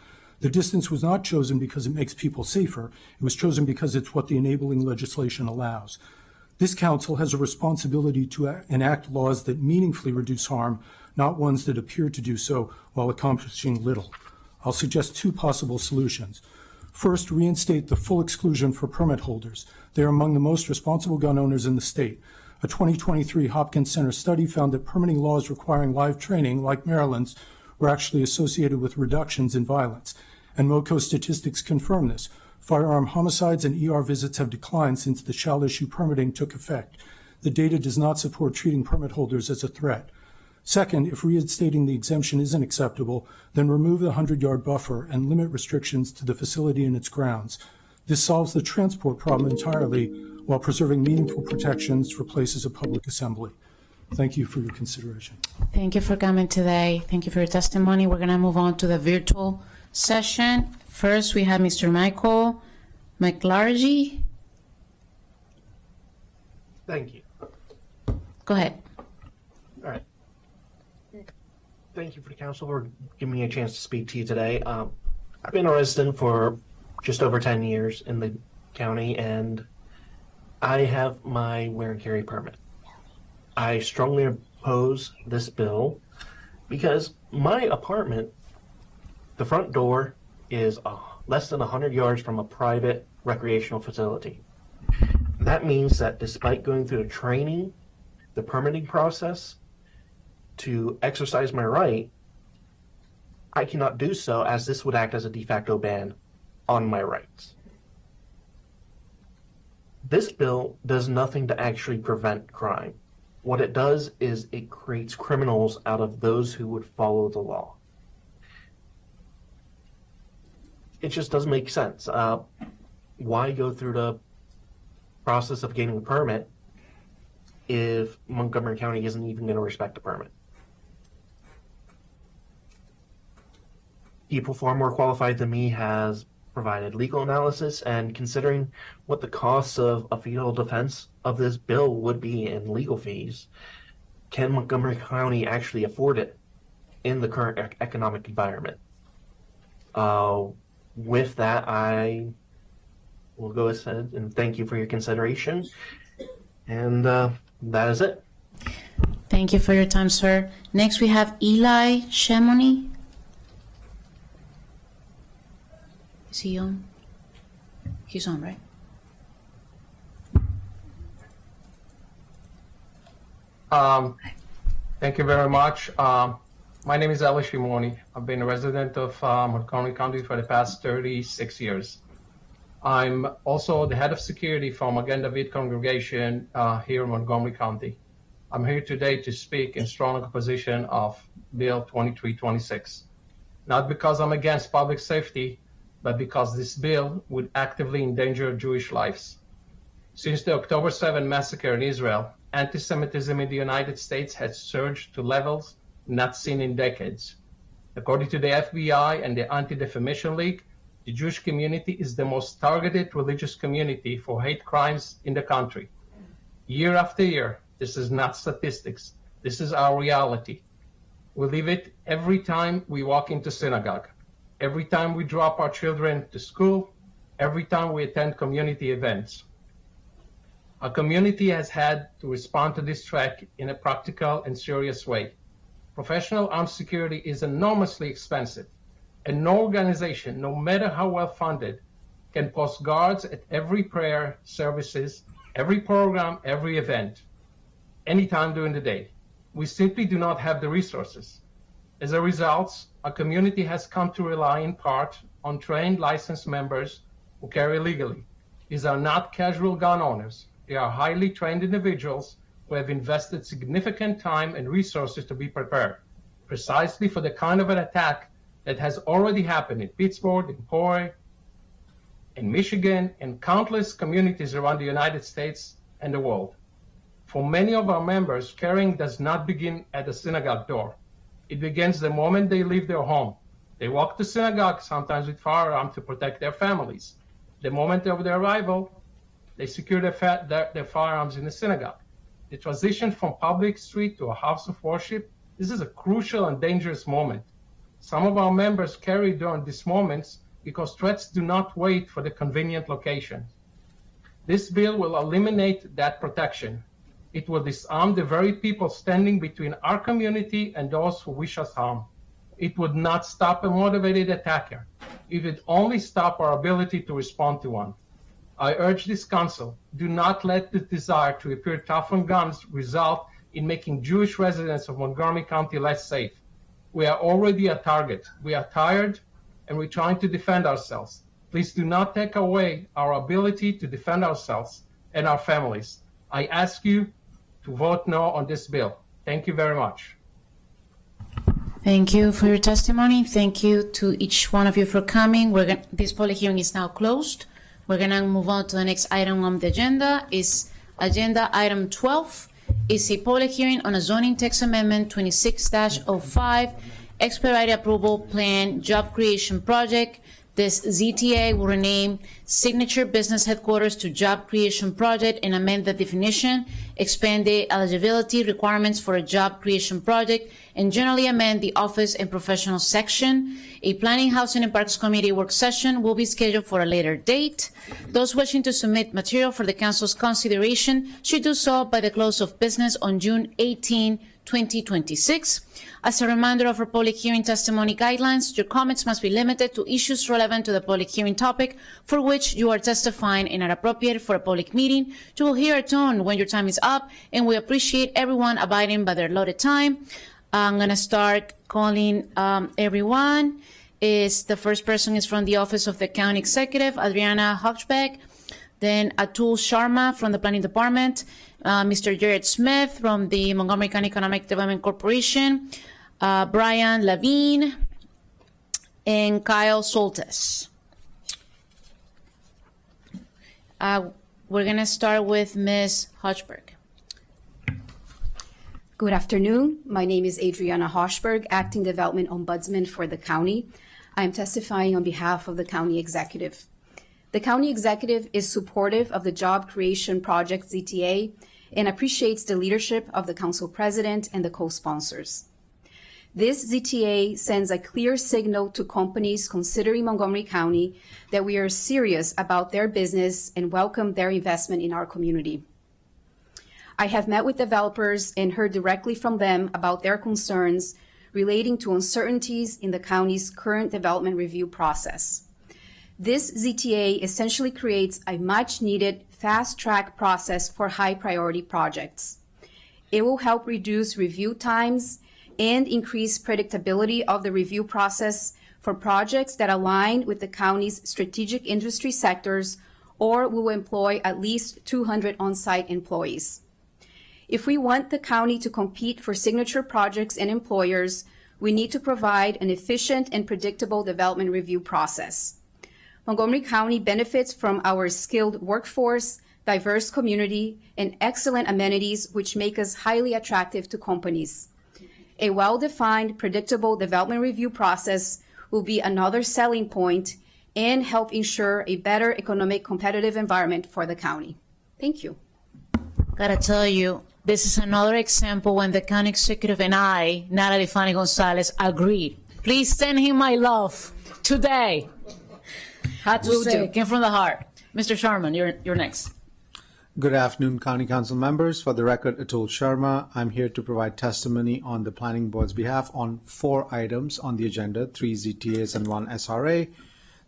The distance was not chosen because it makes people safer. It was chosen because it's what the enabling legislation allows. This council has a responsibility to enact laws that meaningfully reduce harm, not ones that appear to do so while accomplishing little. I'll suggest two possible solutions. First, reinstate the full exclusion for permit holders. They are among the most responsible gun owners in the state. A 2023 Hopkins Center study found that permitting laws requiring live training, like Maryland's, were actually associated with reductions in violence. And MoCo statistics confirm this. Firearm homicides and ER visits have declined since the shall issue permitting took effect. The data does not support treating permit holders as a threat. Second, if reinstating the exemption isn't acceptable, then remove the 100-yard buffer and limit restrictions to the facility and its grounds. This solves the transport problem entirely while preserving meaningful protections for places of public assembly. Thank you for your consideration. Thank you for coming today. Thank you for your testimony. We're going to move on to the virtual session. First, we have Mr. Michael McLargy. Thank you. Go ahead. All right. Thank you for the council for giving me a chance to speak to you today. I've been a resident for just over 10 years in the county, and I have my wear and carry permit. I strongly oppose this bill because my apartment, the front door is less than 100 yards from a private recreational facility. That means that despite going through the training, the permitting process, to exercise my right, I cannot do so, as this would act as a de facto ban on my rights. This bill does nothing to actually prevent crime. What it does is it creates criminals out of those who would follow the law. It just doesn't make sense. Why go through the process of getting a permit if Montgomery County isn't even going to respect the permit? People far more qualified than me has provided legal analysis, and considering what the costs of a federal defense of this bill would be in legal fees, can Montgomery County actually afford it in the current economic environment? With that, I will go ahead and thank you for your consideration, and that is it. Thank you for your time, sir. Next, we have Eli Shemoni. Is he on? He's on, right? Thank you very much. My name is Eli Shimoni. I've been a resident of Montgomery County for the past 36 years. I'm also the head of security for Magen David congregation here in Montgomery County. I'm here today to speak in strong opposition of Bill 2326. Not because I'm against public safety, but because this bill would actively endanger Jewish lives. Since the October 7 massacre in Israel, anti-Semitism in the United States has surged to levels not seen in decades. According to the FBI and the Anti-Defamation League, the Jewish community is the most targeted religious community for hate crimes in the country. Year after year, this is not statistics. This is our reality. We live it every time we walk into synagogue, every time we drop our children to school, every time we attend community events. Our community has had to respond to this threat in a practical and serious way. Professional armed security is enormously expensive, and no organization, no matter how well funded, can post guards at every prayer services, every program, every event, anytime during the day. We simply do not have the resources. As a result, our community has come to rely in part on trained licensed members who carry legally. These are not casual gun owners. They are highly trained individuals who have invested significant time and resources to be prepared, precisely for the kind of an attack that has already happened in Pittsburgh, in Troy, in Michigan, and countless communities around the United States and the world. For many of our members, carrying does not begin at the synagogue door. It begins the moment they leave their home. They walk to synagogue, sometimes with firearms to protect their families. The moment of their arrival, they secure their firearms in the synagogue. The transition from public street to a house of worship, this is a crucial and dangerous moment. Some of our members carry during these moments because threats do not wait for the convenient location. This bill will eliminate that protection. It will disarm the very people standing between our community and those who wish us harm. It would not stop a motivated attacker. It would only stop our ability to respond to one. I urge this council, do not let the desire to appear tough on guns result in making Jewish residents of Montgomery County less safe. We are already a target. We are tired, and we're trying to defend ourselves. Please do not take away our ability to defend ourselves and our families. I ask you to vote no on this bill. Thank you very much. Thank you for your testimony. Thank you to each one of you for coming. This public hearing is now closed. We're going to move on to the next item on the agenda. Is agenda item 12 is a public hearing on a zoning text amendment 26-05 expedited approval plan job creation project. This ZTA will rename Signature Business Headquarters to Job Creation Project and amend the definition, expand the eligibility requirements for a job creation project, and generally amend the office and professional section. A Planning, Housing, and Parks Committee work session will be scheduled for a later date. Those wishing to submit material for the council's consideration should do so by the close of business on June 18, 2026. As a reminder of our public hearing testimony guidelines, your comments must be limited to issues relevant to the public hearing topic for which you are testifying and are appropriate for a public meeting. You will hear a tone when your time is up, and we appreciate everyone abiding by their allotted time. I'm going to start calling everyone. The first person is from the Office of the County Executive, Adriana Hochberg. Then Atul Sharma from the Planning Department, Mr. Jared Smith from the Montgomery County Economic Development Corporation, Brian Levine, and Kyle Soltis. We're going to start with Ms. Hochberg. Good afternoon. My name is Adriana Hochberg, Acting Development Ombudsman for the county. I am testifying on behalf of the County Executive. The County Executive is supportive of the Job Creation Project ZTA and appreciates the leadership of the Council President and the co-sponsors. This ZTA sends a clear signal to companies considering Montgomery County that we are serious about their business and welcome their investment in our community. I have met with developers and heard directly from them about their concerns relating to uncertainties in the county's current development review process. This ZTA essentially creates a much-needed fast-track process for high-priority projects. It will help reduce review times and increase predictability of the review process for projects that align with the county's strategic industry sectors or will employ at least 200 on-site employees. If we want the county to compete for signature projects and employers, we need to provide an efficient and predictable development review process. Montgomery County benefits from our skilled workforce, diverse community, and excellent amenities which make us highly attractive to companies. A well-defined, predictable development review process will be another selling point and help ensure a better economic competitive environment for the county. Thank you. Gotta tell you, this is another example when the County Executive and I, Natalie Fanny Gonzalez, agreed. Please send him my love today. Had to say, it came from the heart. Mr. Sharman, you're next. Good afternoon, County Council members. For the record, Atul Sharma. I'm here to provide testimony on the Planning Board's behalf on 4 items on the agenda, 3 ZTAs and 1 SRA.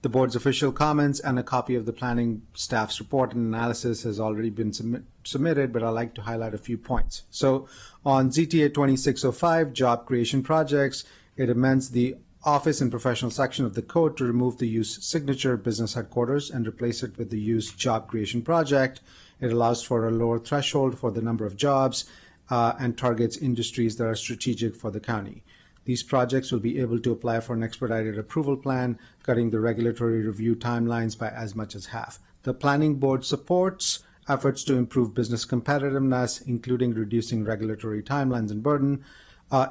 The board's official comments and a copy of the planning staff's report and analysis has already been submitted, but I'd like to highlight a few points. So on ZTA 2605, job creation projects, it amends the Office and Professional section of the code to remove the use Signature Business Headquarters and replace it with the use Job Creation Project. It allows for a lower threshold for the number of jobs and targets industries that are strategic for the county. These projects will be able to apply for an expedited approval plan, cutting the regulatory review timelines by as much as half. The Planning Board supports efforts to improve business competitiveness, including reducing regulatory timelines and burden.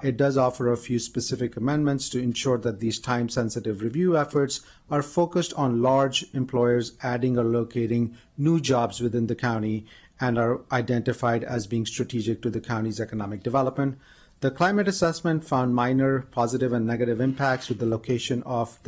It does offer a few specific amendments to ensure that these time-sensitive review efforts are focused on large employers adding or locating new jobs within the county and are identified as being strategic to the county's economic development. The climate assessment found minor positive and negative impacts, with the location of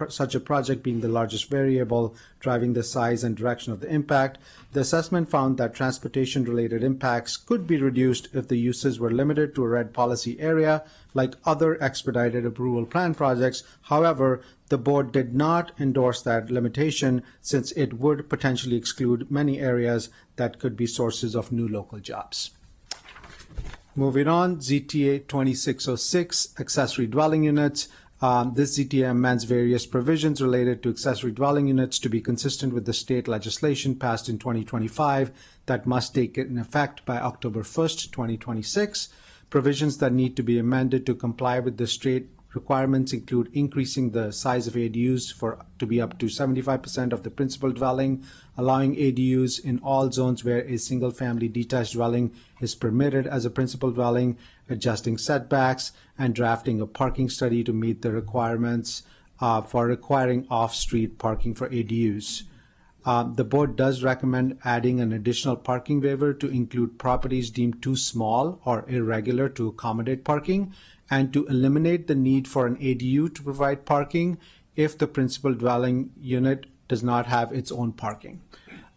such a project being the largest variable driving the size and direction of the impact. The assessment found that transportation-related impacts could be reduced if the uses were limited to a red policy area, like other expedited approval plan projects. However, the board did not endorse that limitation, since it would potentially exclude many areas that could be sources of new local jobs. Moving on, ZTA 2606, accessory dwelling units. This ZTA amends various provisions related to accessory dwelling units to be consistent with the state legislation passed in 2025 that must take effect by October 1st, 2026. Provisions that need to be amended to comply with the state requirements include increasing the size of ADUs to be up to 75% of the principal dwelling, allowing ADUs in all zones where a single-family detached dwelling is permitted as a principal dwelling, adjusting setbacks, and drafting a parking study to meet the requirements for requiring off-street parking for ADUs. The board does recommend adding an additional parking waiver to include properties deemed too small or irregular to accommodate parking, and to eliminate the need for an ADU to provide parking if the principal dwelling unit does not have its own parking.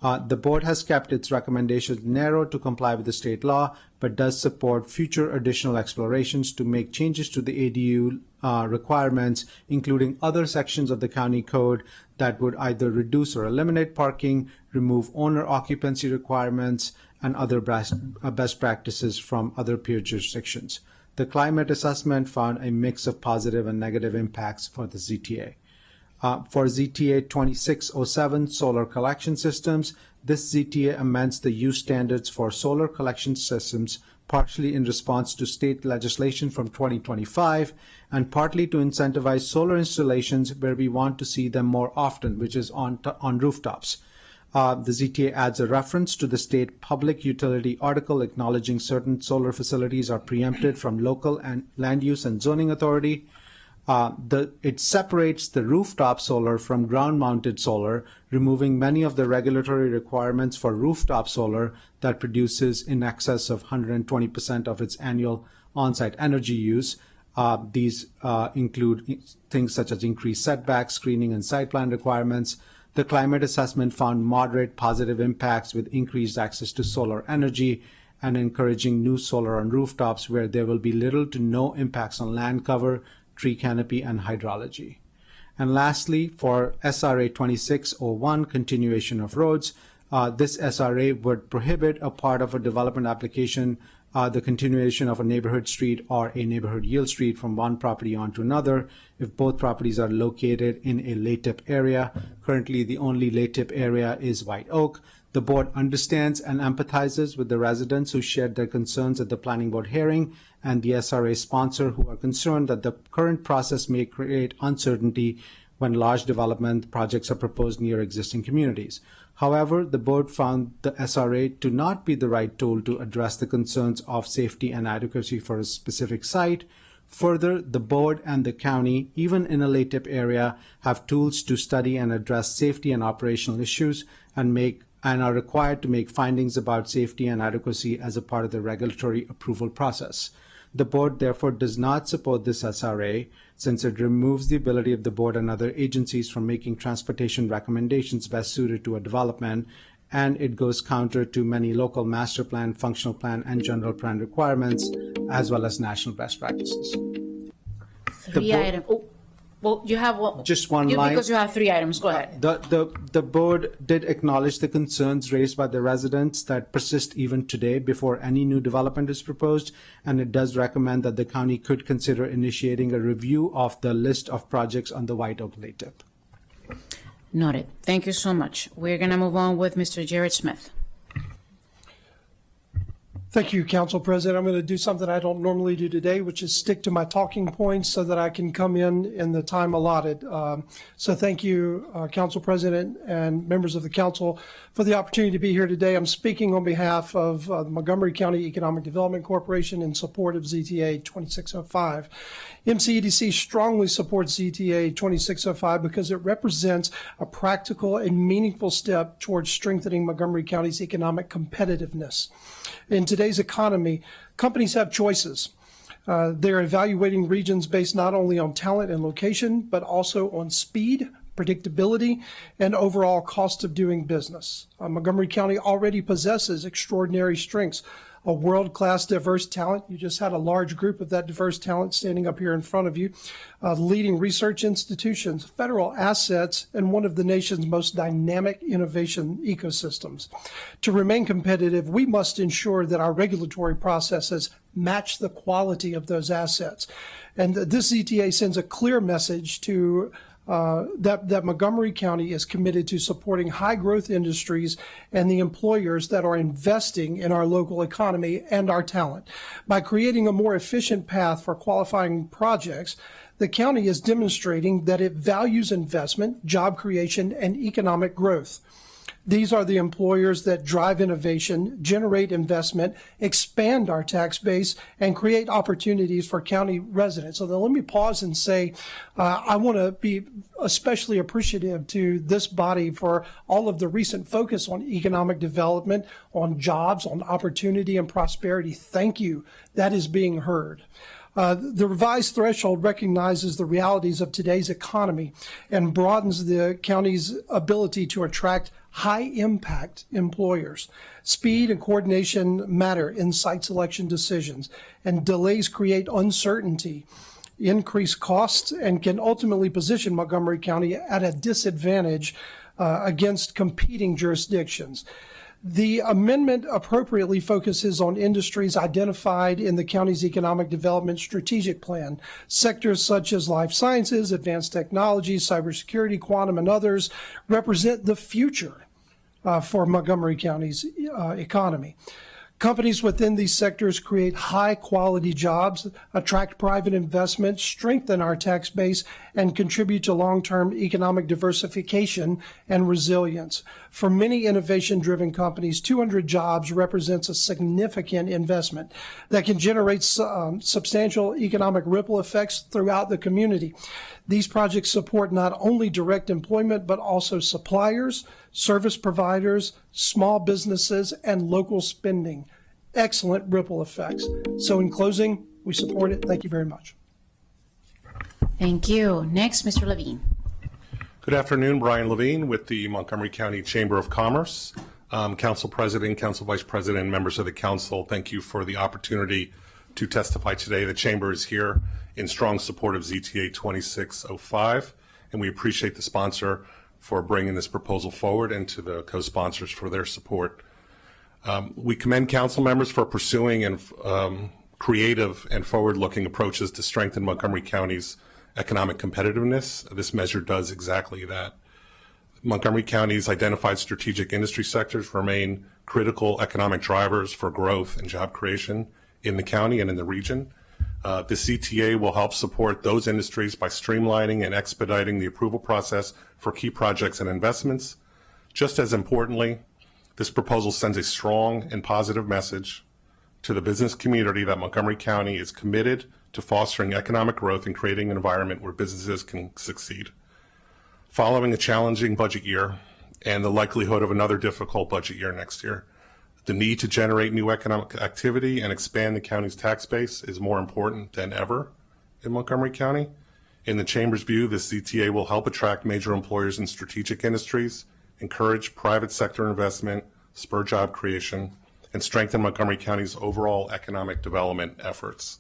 The board has kept its recommendations narrow to comply with the state law, but does support future additional explorations to make changes to the ADU requirements, including other sections of the county code that would either reduce or eliminate parking, remove owner occupancy requirements, and other best practices from other peer jurisdictions. The climate assessment found a mix of positive and negative impacts for the ZTA. For ZTA 2607, solar collection systems, this ZTA amends the use standards for solar collection systems partially in response to state legislation from 2025 and partly to incentivize solar installations where we want to see them more often, which is on rooftops. The ZTA adds a reference to the state public utility article acknowledging certain solar facilities are preempted from local and land use and zoning authority. It separates the rooftop solar from ground-mounted solar, removing many of the regulatory requirements for rooftop solar that produces in excess of 120% of its annual on-site energy use. These include things such as increased setbacks, screening, and site plan requirements. The climate assessment found moderate positive impacts with increased access to solar energy and encouraging new solar on rooftops where there will be little to no impacts on land cover, tree canopy, and hydrology. And lastly, for SRA 2601, continuation of roads, this SRA would prohibit a part of a development application, the continuation of a neighborhood street or a neighborhood yield street from one property onto another if both properties are located in a LATIP area. Currently, the only LATIP area is White Oak. The board understands and empathizes with the residents who shared their concerns at the planning board hearing and the SRA sponsor who are concerned that the current process may create uncertainty when large development projects are proposed near existing communities. However, the board found the SRA to not be the right tool to address the concerns of safety and adequacy for a specific site. Further, the board and the county, even in a LATIP area, have tools to study and address safety and operational issues and are required to make findings about safety and adequacy as a part of the regulatory approval process. The board therefore does not support this SRA since it removes the ability of the board and other agencies from making transportation recommendations best suited to a development, and it goes counter to many local master plan, functional plan, and general plan requirements, as well as national best practices. Three items. Oh, well, you have one. Just one line. Because you have 3 items. Go ahead. The board did acknowledge the concerns raised by the residents that persist even today before any new development is proposed, and it does recommend that the county could consider initiating a review of the list of projects on the White Oak LATIP. Noted. Thank you so much. We're going to move on with Mr. Jared Smith. Thank you, Council President. I'm going to do something I don't normally do today, which is stick to my talking points so that I can come in the time allotted. So thank you, Council President and members of the council, for the opportunity to be here today. I'm speaking on behalf of the Montgomery County Economic Development Corporation in support of ZTA 2605. MCEDC strongly supports ZTA 2605 because it represents a practical and meaningful step towards strengthening Montgomery County's economic competitiveness. In today's economy, companies have choices. They're evaluating regions based not only on talent and location, but also on speed, predictability, and overall cost of doing business. Montgomery County already possesses extraordinary strengths, a world-class diverse talent. You just had a large group of that diverse talent standing up here in front of you, leading research institutions, federal assets, and one of the nation's most dynamic innovation ecosystems. To remain competitive, we must ensure that our regulatory processes match the quality of those assets. And this ZTA sends a clear message to that Montgomery County is committed to supporting high growth industries and the employers that are investing in our local economy and our talent. By creating a more efficient path for qualifying projects, the county is demonstrating that it values investment, job creation, and economic growth. These are the employers that drive innovation, generate investment, expand our tax base, and create opportunities for county residents. So then let me pause and say, I want to be especially appreciative to this body for all of the recent focus on economic development, on jobs, on opportunity and prosperity. Thank you. That is being heard. The revised threshold recognizes the realities of today's economy and broadens the county's ability to attract high-impact employers. Speed and coordination matter in site selection decisions, and delays create uncertainty, increase costs, and can ultimately position Montgomery County at a disadvantage against competing jurisdictions. The amendment appropriately focuses on industries identified in the county's economic development strategic plan. Sectors such as life sciences, advanced technologies, cybersecurity, quantum, and others represent the future for Montgomery County's economy. Companies within these sectors create high-quality jobs, attract private investment, strengthen our tax base, and contribute to long-term economic diversification and resilience. For many innovation-driven companies, 200 jobs represents a significant investment that can generate substantial economic ripple effects throughout the community. These projects support not only direct employment, but also suppliers, service providers, small businesses, and local spending. Excellent ripple effects. So in closing, we support it. Thank you very much. Thank you. Next, Mr. Levine. Good afternoon, Brian Levine with the Montgomery County Chamber of Commerce. Council President, Council Vice President, and members of the Council, thank you for the opportunity to testify today. The Chamber is here in strong support of ZTA 2605, and we appreciate the sponsor for bringing this proposal forward and to the co-sponsors for their support. We commend council members for pursuing and creative and forward-looking approaches to strengthen Montgomery County's economic competitiveness. This measure does exactly that. Montgomery County's identified strategic industry sectors remain critical economic drivers for growth and job creation in the county and in the region. The CTA will help support those industries by streamlining and expediting the approval process for key projects and investments. Just as importantly, this proposal sends a strong and positive message to the business community that Montgomery County is committed to fostering economic growth and creating an environment where businesses can succeed. Following a challenging budget year and the likelihood of another difficult budget year next year, the need to generate new economic activity and expand the county's tax base is more important than ever in Montgomery County. In the Chamber's view, the CTA will help attract major employers in strategic industries, encourage private sector investment, spur job creation, and strengthen Montgomery County's overall economic development efforts.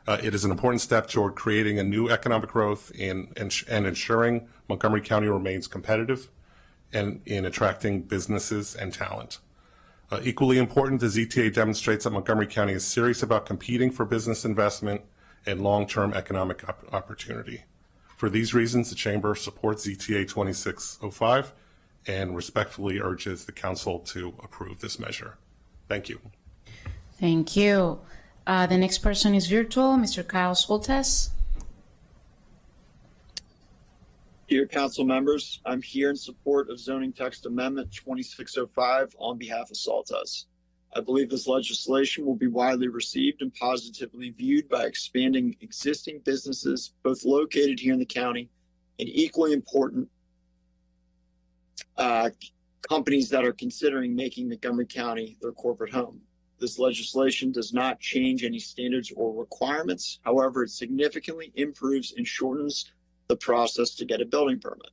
It is an important step toward creating a new economic growth and ensuring Montgomery County remains competitive and in attracting businesses and talent. Equally important, the ZTA demonstrates that Montgomery County is serious about competing for business investment and long-term economic opportunity. For these reasons, the Chamber supports ZTA 2605 and respectfully urges the Council to approve this measure. Thank you. Thank you. The next person is virtual, Mr. Kyle Soltes. Dear council members, I'm here in support of zoning text amendment 2605 on behalf of Saltus. I believe this legislation will be widely received and positively viewed by expanding existing businesses, both located here in the county and equally important, companies that are considering making Montgomery County their corporate home. This legislation does not change any standards or requirements. However, it significantly improves and shortens the process to get a building permit.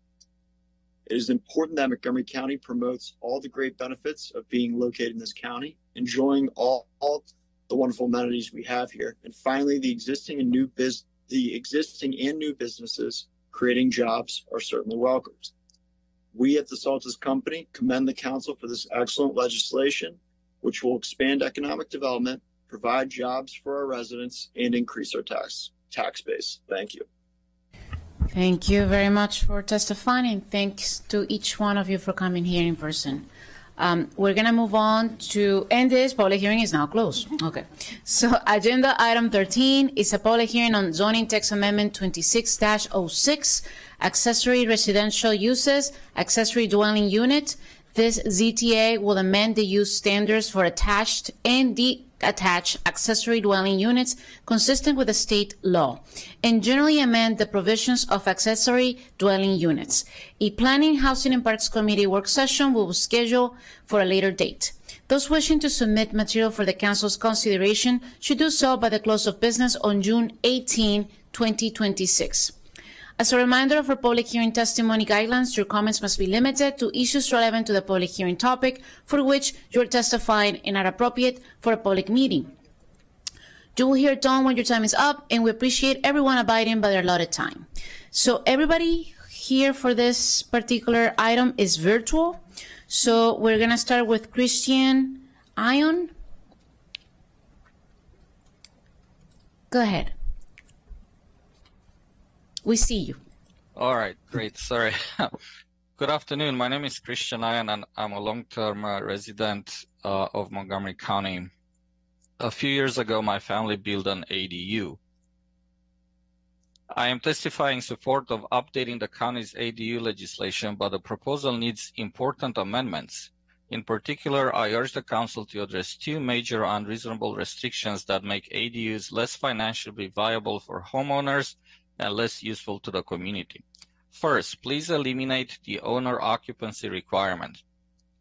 It is important that Montgomery County promotes all the great benefits of being located in this county, enjoying all the wonderful amenities we have here. And finally, the existing and new businesses creating jobs are certainly welcomed. We at the Saltus Company commend the council for this excellent legislation, which will expand economic development, provide jobs for our residents, and increase our tax base. Thank you. Thank you very much for testifying, and thanks to each one of you for coming here in person. We're going to move on to, and this public hearing is now closed. Okay. So agenda item 13 is a public hearing on zoning text amendment 26-06, accessory residential uses, accessory dwelling unit. This ZTA will amend the use standards for attached and detached accessory dwelling units consistent with the state law, and generally amend the provisions of accessory dwelling units. A Planning, Housing, and Parks Committee work session will be scheduled for a later date. Those wishing to submit material for the council's consideration should do so by the close of business on June 18, 2026. As a reminder of our public hearing testimony guidelines, your comments must be limited to issues relevant to the public hearing topic for which you are testifying and are appropriate for a public meeting. You will hear a tone when your time is up, and we appreciate everyone abiding by their allotted time. So everybody here for this particular item is virtual. So we're going to start with Christian Ion. Go ahead. We see you. All right, great. Sorry. Good afternoon. My name is Christian Ion, and I'm a long-term resident of Montgomery County. A few years ago, my family built an ADU. I am testifying in support of updating the county's ADU legislation, but the proposal needs important amendments. In particular, I urge the council to address two major unreasonable restrictions that make ADUs less financially viable for homeowners and less useful to the community. First, please eliminate the owner occupancy requirement.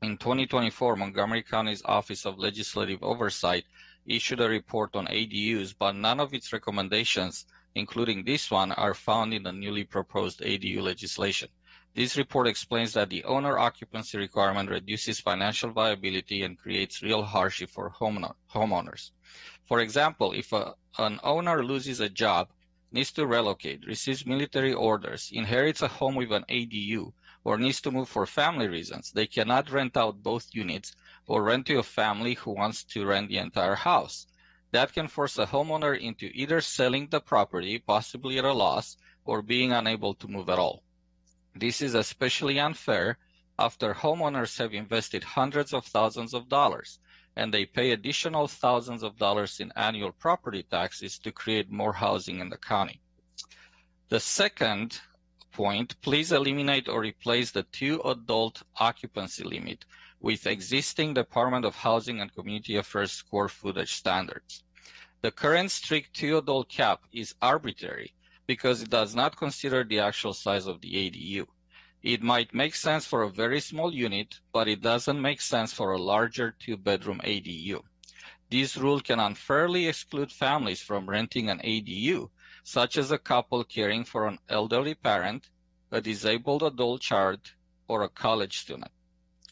In 2024, Montgomery County's Office of Legislative Oversight issued a report on ADUs, but none of its recommendations, including this one, are found in the newly proposed ADU legislation. This report explains that the owner occupancy requirement reduces financial viability and creates real hardship for homeowners. For example, if an owner loses a job, needs to relocate, receives military orders, inherits a home with an ADU, or needs to move for family reasons, they cannot rent out both units or rent to a family who wants to rent the entire house. That can force a homeowner into either selling the property, possibly at a loss, or being unable to move at all. This is especially unfair after homeowners have invested hundreds of thousands of dollars, and they pay additional thousands of dollars in annual property taxes to create more housing in the county. The second point, please eliminate or replace the 2 adult occupancy limit with existing Department of Housing and Community Affairs square footage standards. The current strict 2 adult cap is arbitrary because it does not consider the actual size of the ADU. It might make sense for a very small unit, but it doesn't make sense for a larger 2-bedroom ADU. This rule can unfairly exclude families from renting an ADU, such as a couple caring for an elderly parent, a disabled adult child, or a college student.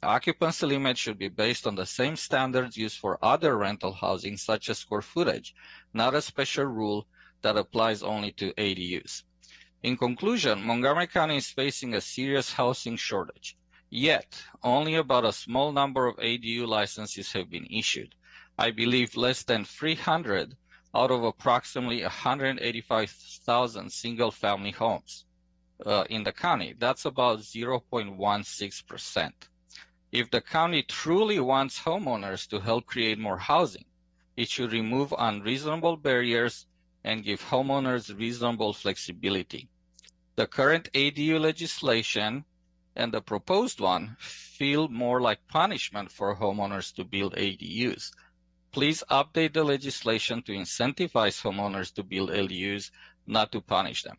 Occupancy limits should be based on the same standards used for other rental housing, such as square footage, not a special rule that applies only to ADUs. In conclusion, Montgomery County is facing a serious housing shortage, yet only about a small number of ADU licenses have been issued. I believe less than 300 out of approximately 185,000 single-family homes in the county. That's about 0.16%. If the county truly wants homeowners to help create more housing, it should remove unreasonable barriers and give homeowners reasonable flexibility. The current ADU legislation and the proposed one feel more like punishment for homeowners to build ADUs. Please update the legislation to incentivize homeowners to build ADUs, not to punish them.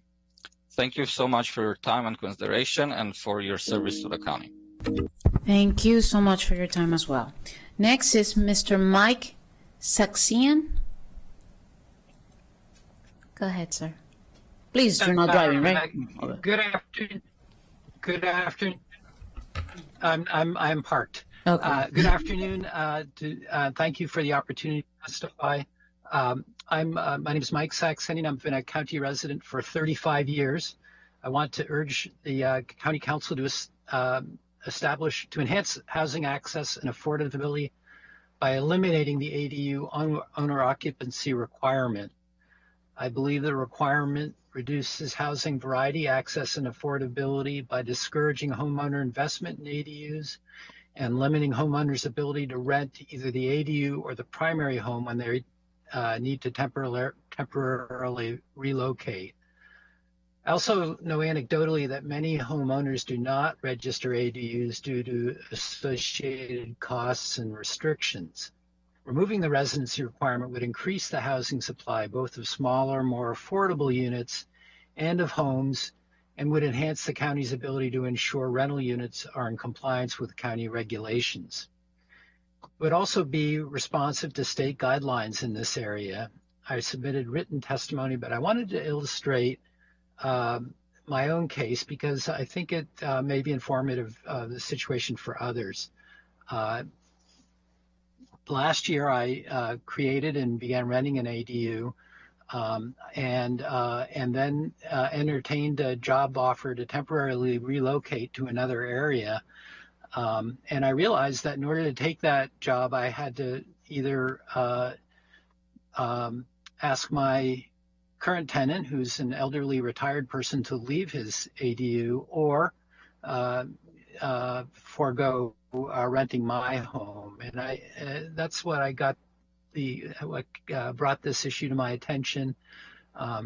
Thank you so much for your time and consideration and for your service to the county. Thank you so much for your time as well. Next is Mr. Mike Saxian. Go ahead, sir. Please, you're not driving, right? Good afternoon. Good afternoon. I'm parked. Okay. Good afternoon. Thank you for the opportunity to testify. My name is Mike Saxenian. I've been a county resident for 35 years. I want to urge the county council to enhance housing access and affordability by eliminating the ADU owner occupancy requirement. I believe the requirement reduces housing variety, access, and affordability by discouraging homeowner investment in ADUs and limiting homeowners' ability to rent either the ADU or the primary home when they need to temporarily relocate. I also know anecdotally that many homeowners do not register ADUs due to associated costs and restrictions. Removing the residency requirement would increase the housing supply, both of smaller, more affordable units and of homes, and would enhance the county's ability to ensure rental units are in compliance with county regulations. It would also be responsive to state guidelines in this area. I submitted written testimony, but I wanted to illustrate my own case because I think it may be informative of the situation for others. Last year, I created and began renting an ADU, and then entertained a job offer to temporarily relocate to another area. And I realized that in order to take that job, I had to either ask my current tenant, who's an elderly retired person, to leave his ADU, or forego renting my home. And that's what I got what brought this issue to my attention. I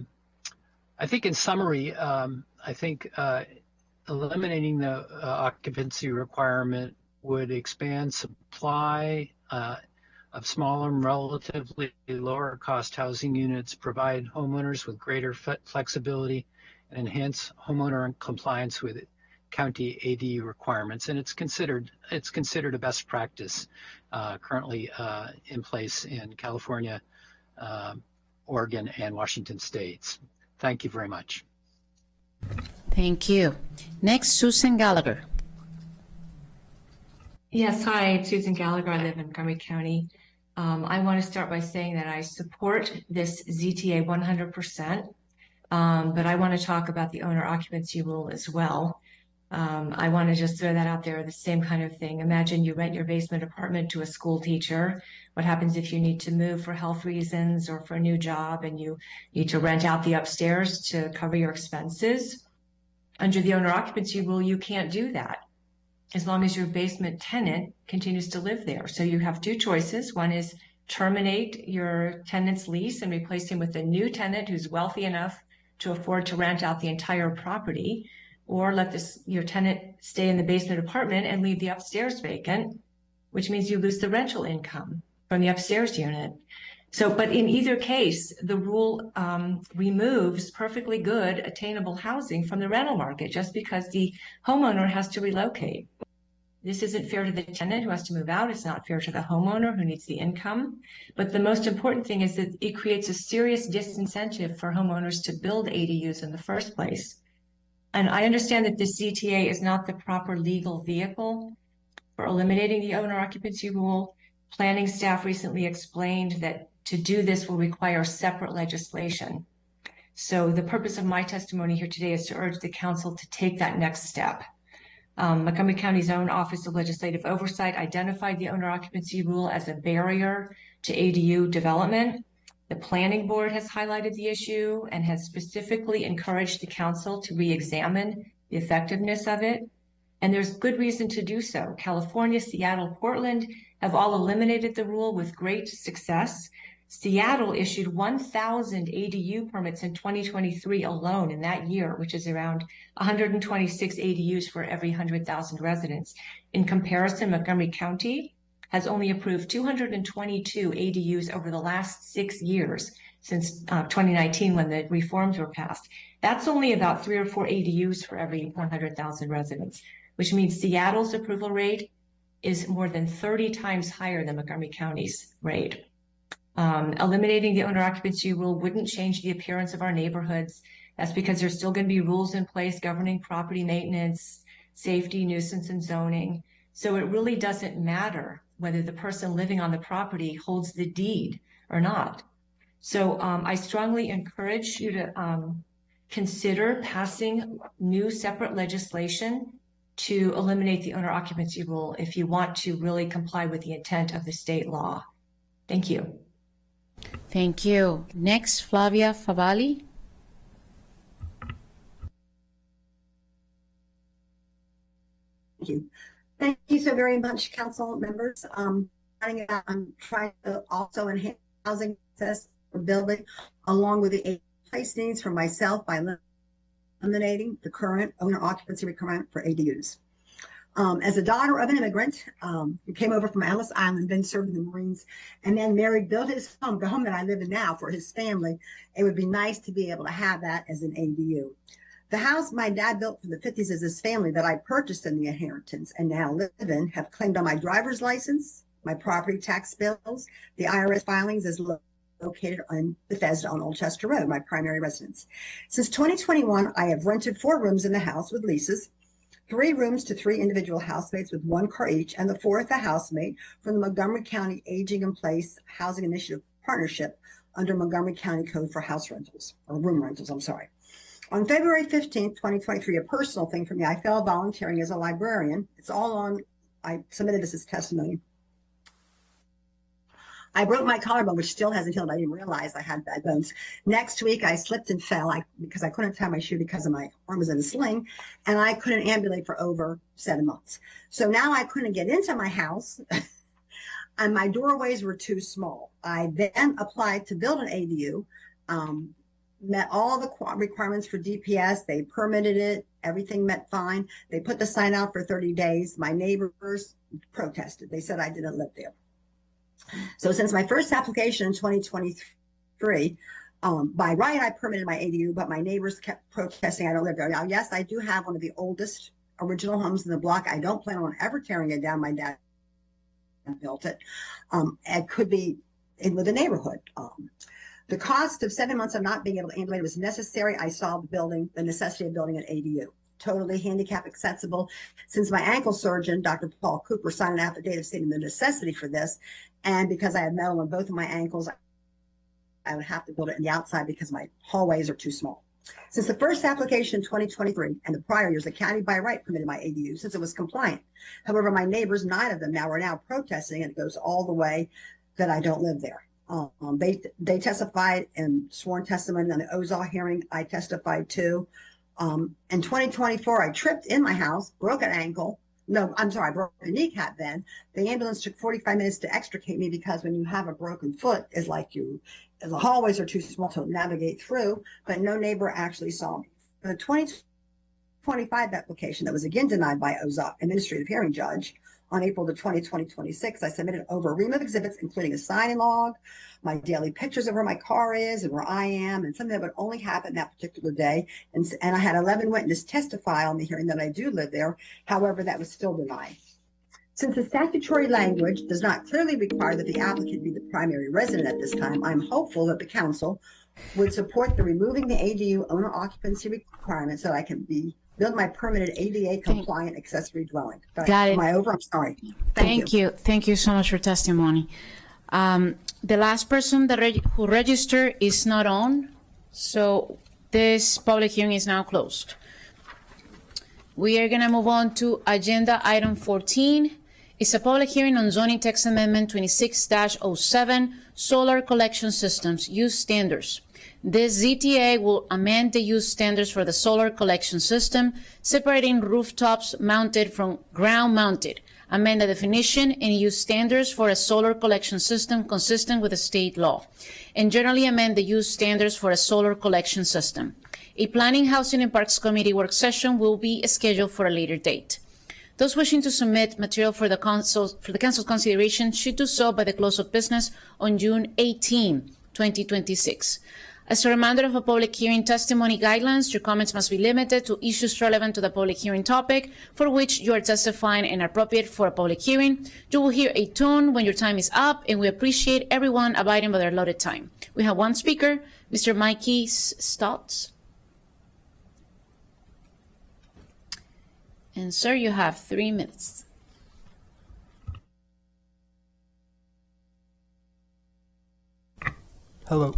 think in summary, I think eliminating the occupancy requirement would expand supply of smaller and relatively lower cost housing units, provide homeowners with greater flexibility, and enhance homeowner compliance with county ADU requirements. And it's considered a best practice currently in place in California, Oregon, and Washington states. Thank you very much. Thank you. Next, Susan Gallagher. Yes, hi, it's Susan Gallagher. I live in Montgomery County. I want to start by saying that I support this ZTA 100%, but I want to talk about the owner occupancy rule as well. I want to just throw that out there, the same kind of thing. Imagine you rent your basement apartment to a school teacher. What happens if you need to move for health reasons or for a new job and you need to rent out the upstairs to cover your expenses? Under the owner occupancy rule, you can't do that as long as your basement tenant continues to live there. So you have two choices. One is terminate your tenant's lease and replace him with a new tenant who's wealthy enough to afford to rent out the entire property, or let your tenant stay in the basement apartment and leave the upstairs vacant, which means you lose the rental income from the upstairs unit. So, but in either case, the rule removes perfectly good attainable housing from the rental market just because the homeowner has to relocate. This isn't fair to the tenant who has to move out. It's not fair to the homeowner who needs the income. But the most important thing is that it creates a serious disincentive for homeowners to build ADUs in the first place. And I understand that this ZTA is not the proper legal vehicle for eliminating the owner occupancy rule. Planning staff recently explained that to do this will require separate legislation. So the purpose of my testimony here today is to urge the council to take that next step. Montgomery County's own Office of Legislative Oversight identified the owner occupancy rule as a barrier to ADU development. The planning board has highlighted the issue and has specifically encouraged the council to re-examine the effectiveness of it. And there's good reason to do so. California, Seattle, Portland have all eliminated the rule with great success. Seattle issued 1,000 ADU permits in 2023 alone in that year, which is around 126 ADUs for every 100,000 residents. In comparison, Montgomery County has only approved 222 ADUs over the last 6 years since 2019 when the reforms were passed. That's only about 3 or 4 ADUs for every 100,000 residents, which means Seattle's approval rate is more than 30 times higher than Montgomery County's rate. Eliminating the owner occupancy rule wouldn't change the appearance of our neighborhoods. That's because there's still going to be rules in place governing property maintenance, safety, nuisance, and zoning. So it really doesn't matter whether the person living on the property holds the deed or not. So I strongly encourage you to consider passing new separate legislation to eliminate the owner occupancy rule if you want to really comply with the intent of the state law. Thank you. Thank you. Next, Flavia Favalli. Thank you. Thank you so very much, council members. I'm trying to also enhance housing access for building along with the place needs for myself by eliminating the current owner occupancy requirement for ADUs. As a daughter of an immigrant who came over from Ellis Island, then served in the Marines, and then married, built his home, the home that I live in now for his family, it would be nice to be able to have that as an ADU. The house my dad built from the 50s as his family that I purchased in the inheritance and now live in have claimed on my driver's license, my property tax bills, the IRS filings as located on Bethesda on Old Chester Road, my primary residence. Since 2021, I have rented 4 rooms in the house with leases, 3 rooms to 3 individual housemates with 1 car each, and the 4th a housemate from the Montgomery County Aging in Place Housing Initiative Partnership under Montgomery County Code for house rentals, or room rentals, I'm sorry. On February 15th, 2023, a personal thing for me, I fell volunteering as a librarian. It's all on, I submitted this as testimony. I broke my collarbone, which still hasn't healed. I didn't realize I had bad bones. Next week, I slipped and fell because I couldn't tie my shoe because of my arm was in a sling, and I couldn't ambulate for over 7 months. So now I couldn't get into my house, and my doorways were too small. I then applied to build an ADU, met all the requirements for DPS. They permitted it. Everything met fine. They put the sign out for 30 days. My neighbors protested. They said I didn't live there. So since my first application in 2023, by right, I permitted my ADU, but my neighbors kept protesting I don't live there. Now, yes, I do have one of the oldest original homes in the block. I don't plan on ever tearing it down. My dad built it. It could be with the neighborhood. The cost of 7 months of not being able to ambulate was necessary. I saw the necessity of building an ADU. Totally handicap accessible. Since my ankle surgeon, Dr. Paul Cooper, signed an affidavit stating the necessity for this, and because I have metal on both of my ankles, I would have to build it in the outside because my hallways are too small. Since the first application in 2023 and the prior years, the county by right permitted my ADU since it was compliant. However, my neighbors, 9 of them now, are now protesting, and it goes all the way that I don't live there. They testified in sworn testimony on the Ozal hearing. I testified too. In 2024, I tripped in my house, broke an ankle. No, I'm sorry, I broke a kneecap then. The ambulance took 45 minutes to extricate me because when you have a broken foot, it's like the hallways are too small to navigate through, but no neighbor actually saw me. The 2025 application that was again denied by Ozal administrative hearing judge, on April the 2026, I submitted over a ream of exhibits, including a sign-in log, my daily pictures of where my car is and where I am, and something that would only happen that particular day. And I had 11 witnesses testify on the hearing that I do live there. However, that was still denied. Since the statutory language does not clearly require that the applicant be the primary resident at this time, I'm hopeful that the council would support the removing the ADU owner occupancy requirement so I can build my permitted ADA compliant accessory dwelling. Got it. Am I over? I'm sorry. Thank you. Thank you so much for testimony. The last person who registered is not on, so this public hearing is now closed. We are going to move on to agenda item 14. It's a public hearing on zoning text amendment 26-07, solar collection systems, use standards. This ZTA will amend the use standards for the solar collection system, separating rooftops mounted from ground mounted, amend the definition and use standards for a solar collection system consistent with the state law, and generally amend the use standards for a solar collection system. A Planning, Housing, and Parks Committee work session will be scheduled for a later date. Those wishing to submit material for the council's consideration should do so by the close of business on June 18, 2026. As a reminder of a public hearing testimony guidelines, your comments must be limited to issues relevant to the public hearing topic for which you are testifying and appropriate for a public hearing. You will hear a tone when your time is up, and we appreciate everyone abiding by their allotted time. We have one speaker, Mr. Mikey Stotts. And sir, you have 3 minutes. Hello.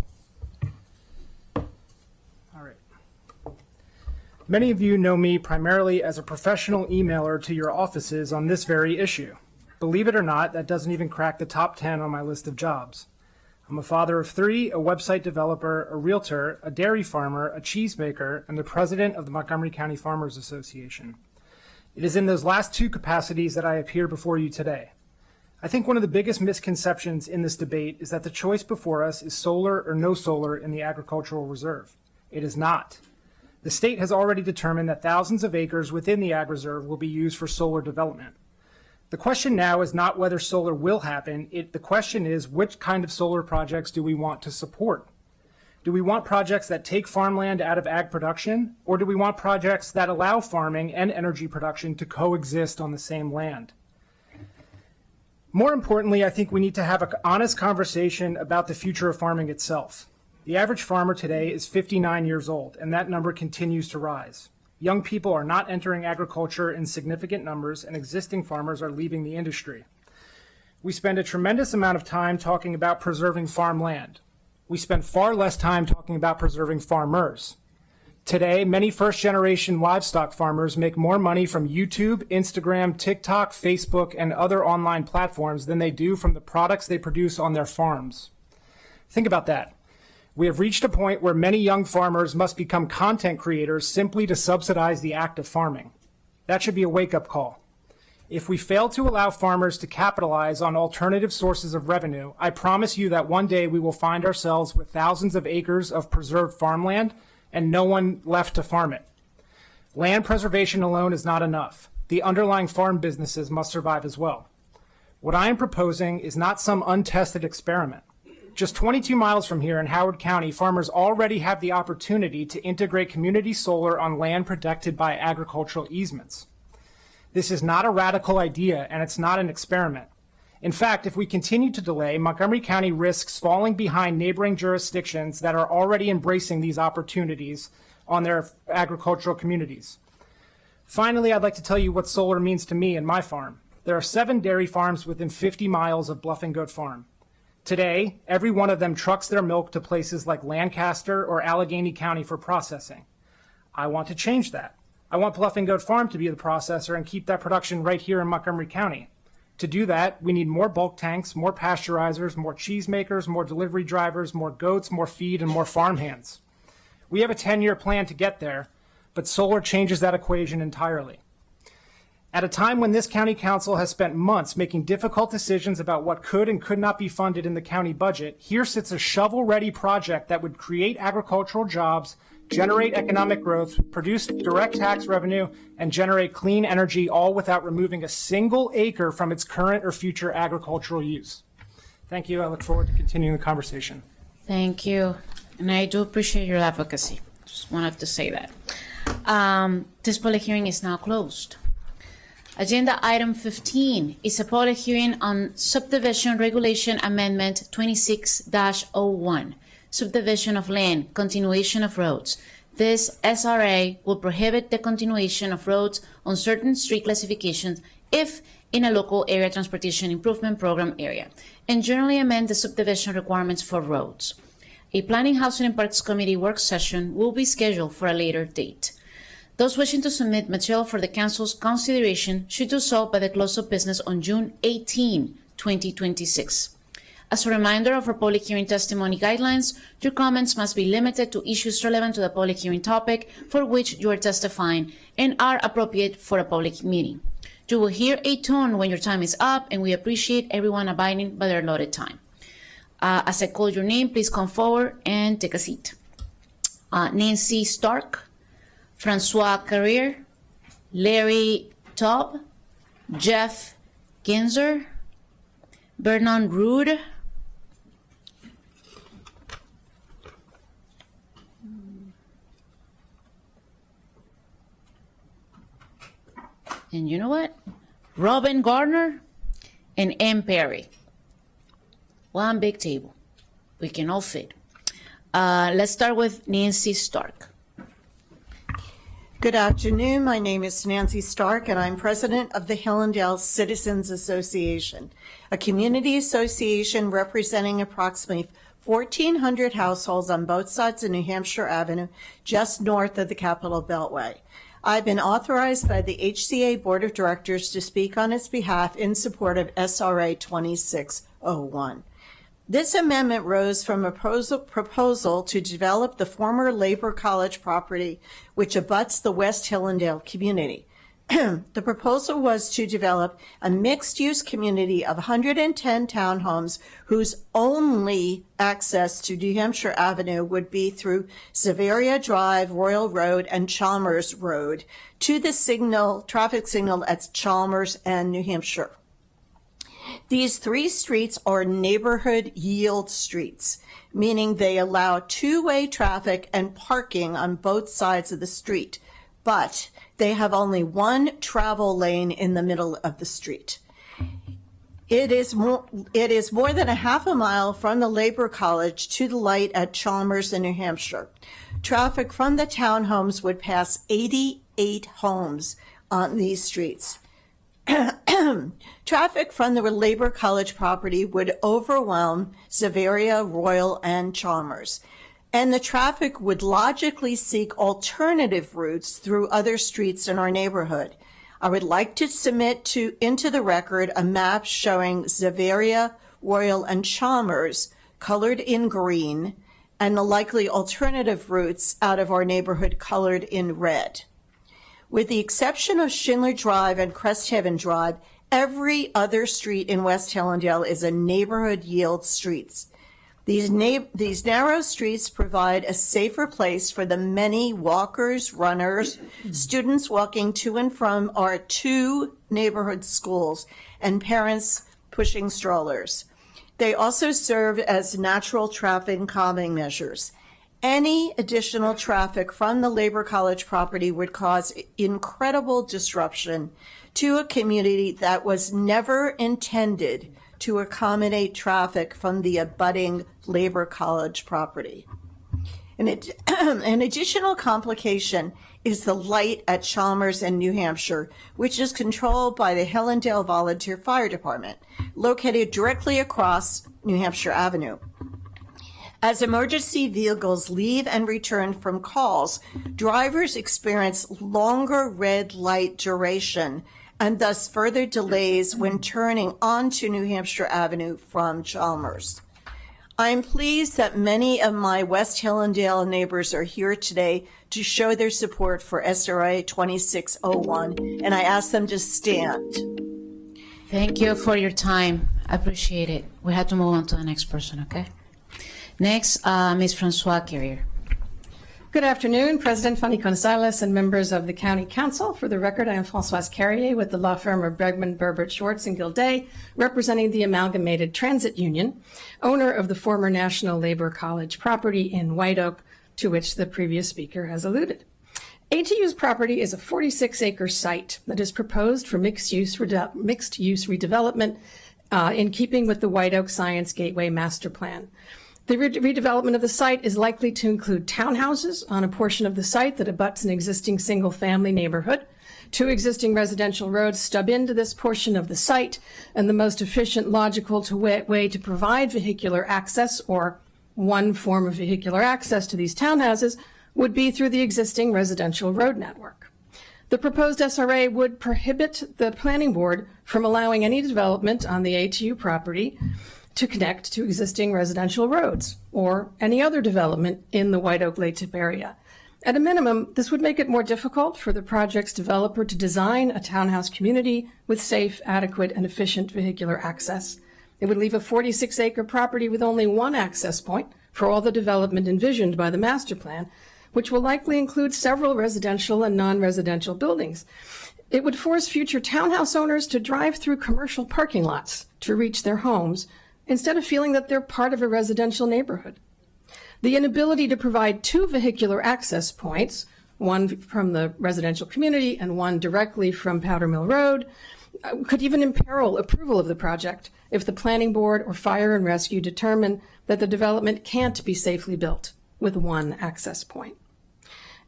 Many of you know me primarily as a professional emailer to your offices on this very issue. Believe it or not, that doesn't even crack the top 10 on my list of jobs. I'm a father of 3, a website developer, a realtor, a dairy farmer, a cheesemaker, and the president of the Montgomery County Farmers Association. It is in those last 2 capacities that I appear before you today. I think one of the biggest misconceptions in this debate is that the choice before us is solar or no solar in the agricultural reserve. It is not. The state has already determined that thousands of acres within the ag reserve will be used for solar development. The question now is not whether solar will happen. The question is, which kind of solar projects do we want to support? Do we want projects that take farmland out of ag production, or do we want projects that allow farming and energy production to coexist on the same land? More importantly, I think we need to have an honest conversation about the future of farming itself. The average farmer today is 59 years old, and that number continues to rise. Young people are not entering agriculture in significant numbers, and existing farmers are leaving the industry. We spend a tremendous amount of time talking about preserving farmland. We spend far less time talking about preserving farmers. Today, many first-generation livestock farmers make more money from YouTube, Instagram, TikTok, Facebook, and other online platforms than they do from the products they produce on their farms. Think about that. We have reached a point where many young farmers must become content creators simply to subsidize the act of farming. That should be a wake-up call. If we fail to allow farmers to capitalize on alternative sources of revenue, I promise you that one day we will find ourselves with thousands of acres of preserved farmland and no one left to farm it. Land preservation alone is not enough. The underlying farm businesses must survive as well. What I am proposing is not some untested experiment. Just 22 miles from here in Howard County, farmers already have the opportunity to integrate community solar on land protected by agricultural easements. This is not a radical idea, and it's not an experiment. In fact, if we continue to delay, Montgomery County risks falling behind neighboring jurisdictions that are already embracing these opportunities on their agricultural communities. Finally, I'd like to tell you what solar means to me and my farm. There are 7 dairy farms within 50 miles of Bluff and Goat Farm. Today, every one of them trucks their milk to places like Lancaster or Allegheny County for processing. I want to change that. I want Bluff and Goat Farm to be the processor and keep that production right here in Montgomery County. To do that, we need more bulk tanks, more pasteurizers, more cheese makers, more delivery drivers, more goats, more feed, and more farm hands. We have a 10-year plan to get there, but solar changes that equation entirely. At a time when this county council has spent months making difficult decisions about what could and could not be funded in the county budget, here sits a shovel-ready project that would create agricultural jobs, generate economic growth, produce direct tax revenue, and generate clean energy, all without removing a single acre from its current or future agricultural use. Thank you. I look forward to continuing the conversation. Thank you. And I do appreciate your advocacy. Just wanted to say that. This public hearing is now closed. Agenda item 15 is a public hearing on Subdivision Regulation Amendment 26-01, Subdivision of Land, Continuation of Roads. This SRA will prohibit the continuation of roads on certain street classifications if in a local area transportation improvement program area, and generally amend the subdivision requirements for roads. A Planning, Housing, and Parks Committee work session will be scheduled for a later date. Those wishing to submit material for the Council's consideration should do so by the close of business on June 18, 2026. As a reminder of our public hearing testimony guidelines, your comments must be limited to issues relevant to the public hearing topic for which you are testifying and are appropriate for a public meeting. You will hear a tone when your time is up, and we appreciate everyone abiding by their allotted time. As I call your name, please come forward and take a seat. Nancy Stark, Francois Carrier, Larry Taub, Jeff Ginzer, Vernon Rude, And you know what? Robin Gardner and M. Perry. One big table. We can all fit. Let's start with Nancy Stark. Good afternoon. My name is Nancy Stark, and I'm president of the Hillendale Citizens Association, a community association representing approximately 1,400 households on both sides of New Hampshire Avenue, just north of the Capitol Beltway. I've been authorized by the HCA Board of Directors to speak on its behalf in support of SRA 2601. This amendment rose from a proposal to develop the former Labor College property, which abuts the West Hillendale community. The proposal was to develop a mixed-use community of 110 townhomes whose only access to New Hampshire Avenue would be through Severia Drive, Royal Road, and Chalmers Road to the traffic signal at Chalmers and New Hampshire. These three streets are neighborhood yield streets, meaning they allow two-way traffic and parking on both sides of the street, but they have only one travel lane in the middle of the street. It is more than a half a mile from the Labor College to the light at Chalmers in New Hampshire. Traffic from the townhomes would pass 88 homes on these streets. Traffic from the Labor College property would overwhelm Severia, Royal, and Chalmers, and the traffic would logically seek alternative routes through other streets in our neighborhood. I would like to submit into the record a map showing Severia, Royal, and Chalmers colored in green, and the likely alternative routes out of our neighborhood colored in red. With the exception of Schindler Drive and Cresthaven Drive, every other street in West Hillendale is a neighborhood yield streets. These narrow streets provide a safer place for the many walkers, runners, students walking to and from our two neighborhood schools, and parents pushing strollers. They also serve as natural traffic calming measures. Any additional traffic from the Labor College property would cause incredible disruption to a community that was never intended to accommodate traffic from the abutting Labor College property. An additional complication is the light at Chalmers and New Hampshire, which is controlled by the Hillendale Volunteer Fire Department, located directly across New Hampshire Avenue. As emergency vehicles leave and return from calls, drivers experience longer red light duration and thus further delays when turning onto New Hampshire Avenue from Chalmers. I'm pleased that many of my West Hillendale neighbors are here today to show their support for SRA 2601, and I ask them to stand. Thank you for your time. I appreciate it. We have to move on to the next person, okay? Next, Ms. Francois Carrier. Good afternoon, President Fanny Gonzalez and members of the County Council. For the record, I am Françoise Carrier with the law firm of Bregman, Burbert, Schwartz, and Gilday, representing the Amalgamated Transit Union, owner of the former National Labor College property in White Oak, to which the previous speaker has alluded. ATU's property is a 46-acre site that is proposed for mixed-use redevelopment in keeping with the White Oak Science Gateway Master Plan. The redevelopment of the site is likely to include townhouses on a portion of the site that abuts an existing single-family neighborhood. Two existing residential roads stub into this portion of the site, and the most efficient, logical way to provide vehicular access, or one form of vehicular access to these townhouses, would be through the existing residential road network. The proposed SRA would prohibit the planning board from allowing any development on the ATU property to connect to existing residential roads or any other development in the White Oak Latip area. At a minimum, this would make it more difficult for the project's developer to design a townhouse community with safe, adequate, and efficient vehicular access. It would leave a 46-acre property with only one access point for all the development envisioned by the master plan, which will likely include several residential and non-residential buildings. It would force future townhouse owners to drive through commercial parking lots to reach their homes, instead of feeling that they're part of a residential neighborhood. The inability to provide two vehicular access points one from the residential community and one directly from Powder Mill Road, could even imperil approval of the project if the planning board or fire and rescue determine that the development can't be safely built with one access point.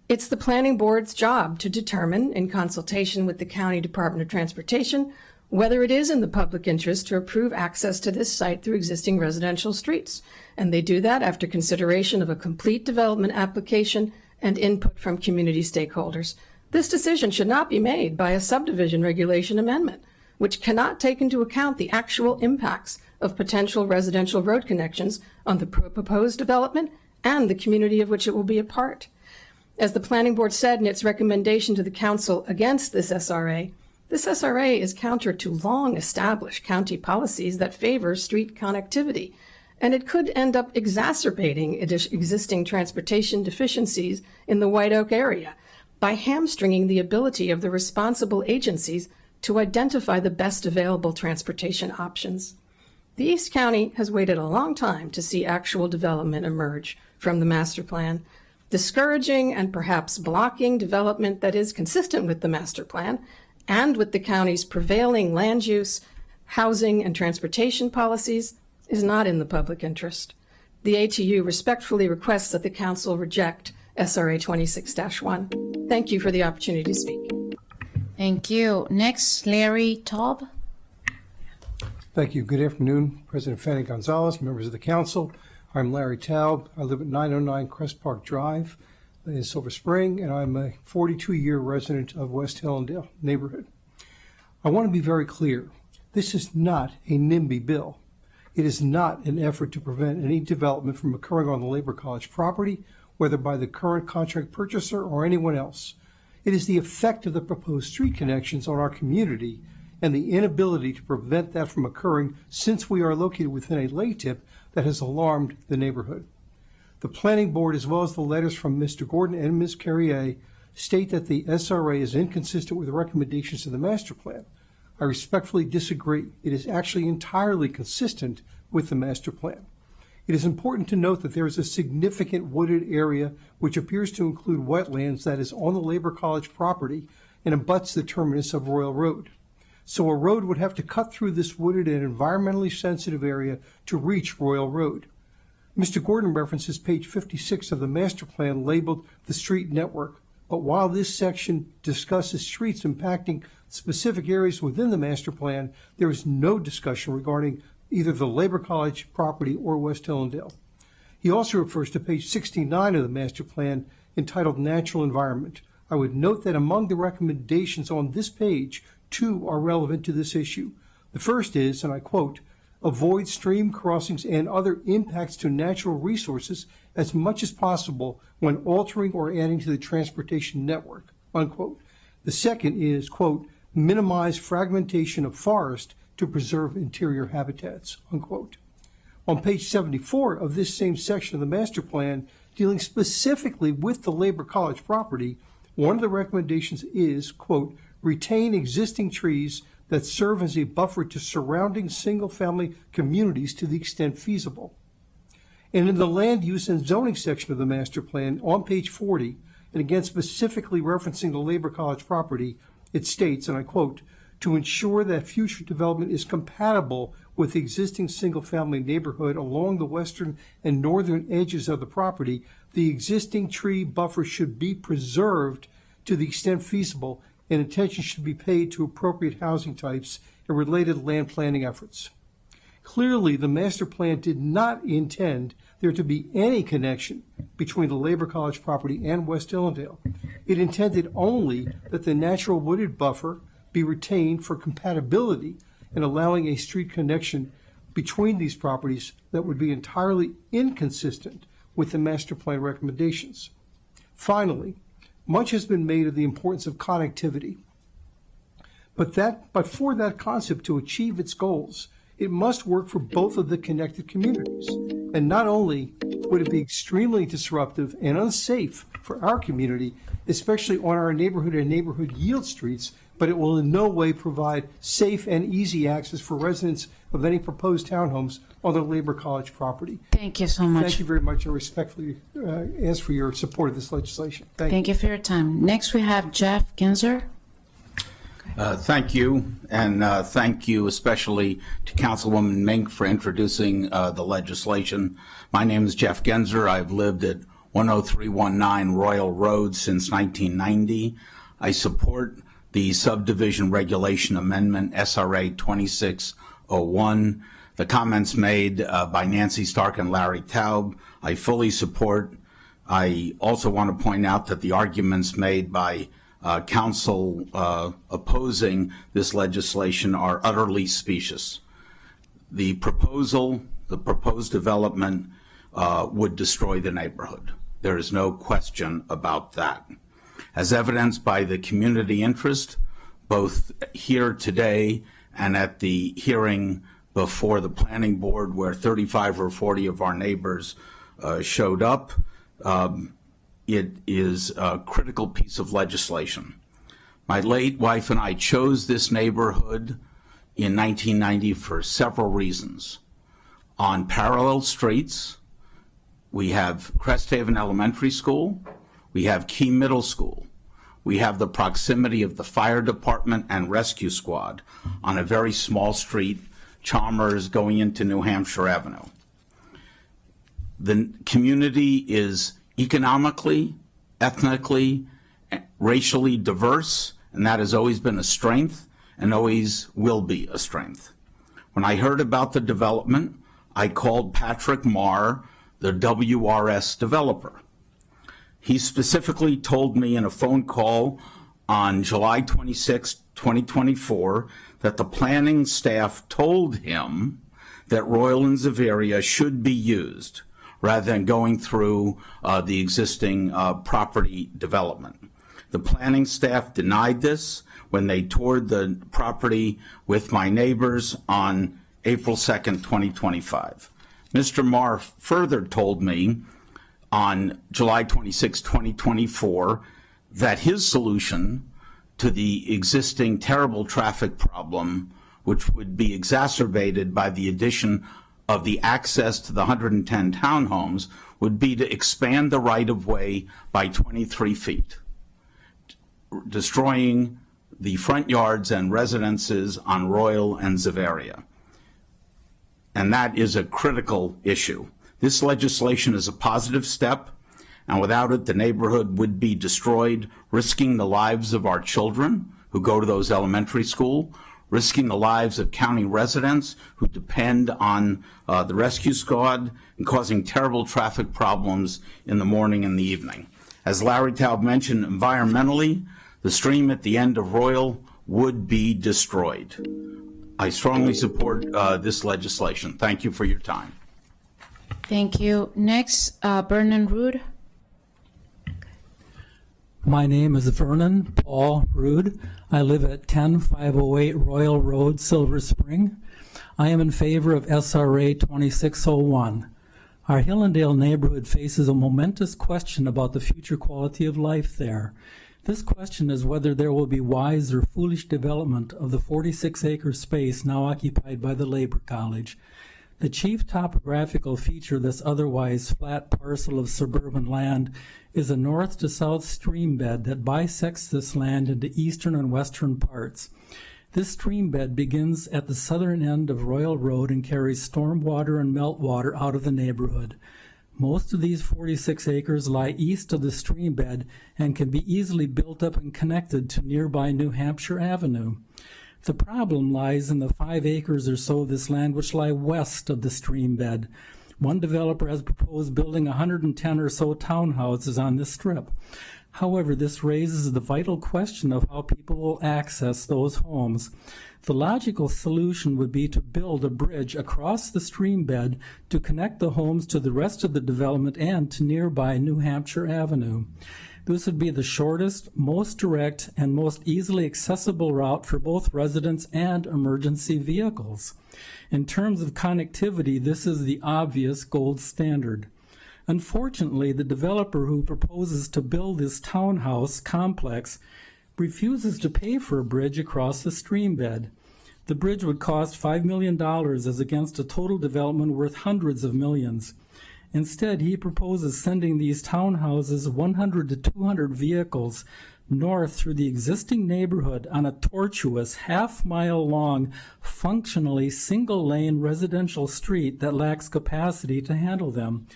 It's the planning board's job to determine, in consultation with the County Department of Transportation, whether it is in the public interest to approve access to this site through existing residential streets. And they do that after consideration of a complete development application and input from community stakeholders. This decision should not be made by a subdivision regulation amendment, which cannot take into account the actual impacts of potential residential road connections on the proposed development and the community of which it will be a part. As the Planning Board said in its recommendation to the Council against this SRA is counter to long-established county policies that favor street connectivity, and it could end up exacerbating existing transportation deficiencies in the White Oak area by hamstringing the ability of the responsible agencies to identify the best available transportation options. The East County has waited a long time to see actual development emerge from the master plan, discouraging and perhaps blocking development that is consistent with the master plan and with the county's prevailing land use, housing, and transportation policies is not in the public interest. The ATU respectfully requests that the Council reject SRA 26-1. Thank you for the opportunity to speak. Thank you. Next, Larry Taub. Thank you. Good afternoon, President Fanny Gonzalez, members of the Council. I'm Larry Taub. I live at 909 Crest Park Drive in Silver Spring, and I'm a 42-year resident of West Hillendale neighborhood. I want to be very clear. This is not a NIMBY bill. It is not an effort to prevent any development from occurring on the Labor College property, whether by the current contract purchaser or anyone else. It is the effect of the proposed street connections on our community and the inability to prevent that from occurring since we are located within a LATIP that has alarmed the neighborhood. The Planning Board, as well as the letters from Mr. Gordon and Ms. Carrier, state that the SRA is inconsistent with the recommendations of the master plan. I respectfully disagree. It is actually entirely consistent with the master plan. It is important to note that there is a significant wooded area which appears to include wetlands that is on the Labor College property and abuts the terminus of Royal Road. So a road would have to cut through this wooded and environmentally sensitive area to reach Royal Road. Mr. Gordon references page 56 of the master plan labeled the street network. But while this section discusses streets impacting specific areas within the master plan, there is no discussion regarding either the Labor College property or West Hillendale. He also refers to page 69 of the master plan entitled Natural Environment. I would note that among the recommendations on this page, two are relevant to this issue. The first is, and I quote, avoid stream crossings and other impacts to natural resources as much as possible when altering or adding to the transportation network, unquote. The second is, quote, minimize fragmentation of forest to preserve interior habitats, unquote. On page 74 of this same section of the master plan, dealing specifically with the Labor College property, one of the recommendations is, quote, retain existing trees that serve as a buffer to surrounding single-family communities to the extent feasible. And in the land use and zoning section of the master plan on page 40, and again specifically referencing the Labor College property, it states, and I quote, to ensure that future development is compatible with the existing single-family neighborhood along the western and northern edges of the property, the existing tree buffer should be preserved to the extent feasible, and attention should be paid to appropriate housing types and related land planning efforts. Clearly, the master plan did not intend there to be any connection between the Labor College property and West Hillendale. It intended only that the natural wooded buffer be retained for compatibility and allowing a street connection between these properties that would be entirely inconsistent with the master plan recommendations. Finally, much has been made of the importance of connectivity. But for that concept to achieve its goals, it must work for both of the connected communities. And not only would it be extremely disruptive and unsafe for our community, especially on our neighborhood and neighborhood yield streets, but it will in no way provide safe and easy access for residents of any proposed townhomes on the Labor College property. Thank you so much. Thank you very much. I respectfully ask for your support of this legislation. Thank you for your time. Next, we have Jeff Genzer. Thank you, and thank you especially to Councilwoman Mink for introducing the legislation. My name is Jeff Genzer. I've lived at 10319 Royal Road since 1990. I support the Subdivision Regulation Amendment, SRA 2601. The comments made by Nancy Stark and Larry Taub, I fully support. I also want to point out that the arguments made by counsel opposing this legislation are utterly specious. The proposed development would destroy the neighborhood. There is no question about that. As evidenced by the community interest, both here today and at the hearing before the planning board where 35 or 40 of our neighbors showed up, it is a critical piece of legislation. My late wife and I chose this neighborhood in 1990 for several reasons. On parallel streets, we have Cresthaven Elementary School, we have Key Middle School, we have the proximity of the fire department and rescue squad on a very small street, Chalmers going into New Hampshire Avenue. The community is economically, ethnically, racially diverse, and that has always been a strength and always will be a strength. When I heard about the development, I called Patrick Marr, the WRS developer. He specifically told me in a phone call on July 26, 2024, that the planning staff told him that Royal and Zaveria should be used rather than going through the existing property development. The planning staff denied this when they toured the property with my neighbors on April 2nd, 2025. Mr. Marr further told me on July 26, 2024, that his solution to the existing terrible traffic problem, which would be exacerbated by the addition of the access to the 110 townhomes, would be to expand the right-of-way by 23 feet, destroying the front yards and residences on Royal and Zaveria. And that is a critical issue. This legislation is a positive step, and without it, the neighborhood would be destroyed, risking the lives of our children who go to those elementary school, risking the lives of county residents who depend on the rescue squad, and causing terrible traffic problems in the morning and the evening. As Larry Taub mentioned, environmentally, the stream at the end of Royal would be destroyed. I strongly support this legislation. Thank you for your time. Thank you. Next, Vernon Rood. My name is Vernon Paul Rood. I live at 10508 Royal Road, Silver Spring. I am in favor of SRA 2601. Our Hillendale neighborhood faces a momentous question about the future quality of life there. This question is whether there will be wise or foolish development of the 46-acre space now occupied by the Labor College. The chief topographical feature of this otherwise flat parcel of suburban land is a north to south stream bed that bisects this land into eastern and western parts. This stream bed begins at the southern end of Royal Road and carries storm water and meltwater out of the neighborhood. Most of these 46 acres lie east of the stream bed and can be easily built up and connected to nearby New Hampshire Avenue. The problem lies in the 5 acres or so of this land which lie west of the stream bed. One developer has proposed building 110 or so townhouses on this strip. However, this raises the vital question of how people will access those homes. The logical solution would be to build a bridge across the stream bed to connect the homes to the rest of the development and to nearby New Hampshire Avenue. This would be the shortest, most direct, and most easily accessible route for both residents and emergency vehicles. In terms of connectivity, this is the obvious gold standard. Unfortunately, the developer who proposes to build this townhouse complex refuses to pay for a bridge across the stream bed. The bridge would cost $5 million as against a total development worth hundreds of millions. Instead, he proposes sending these townhouses 100 to 200 vehicles north through the existing neighborhood on a tortuous, half-mile-long, functionally single-lane residential street that lacks capacity to handle them.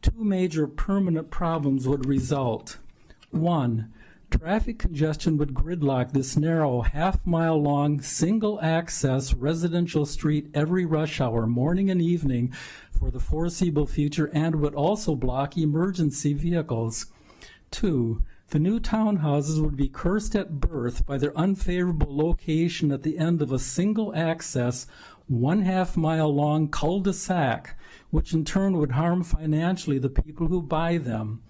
Two major permanent problems would result. One, traffic congestion would gridlock this narrow, half-mile-long, single-access residential street every rush hour, morning and evening, for the foreseeable future, and would also block emergency vehicles. Two, the new townhouses would be cursed at birth by their unfavorable location at the end of a single-access, 1/2 mile long cul-de-sac, which in turn would harm financially the people who buy them.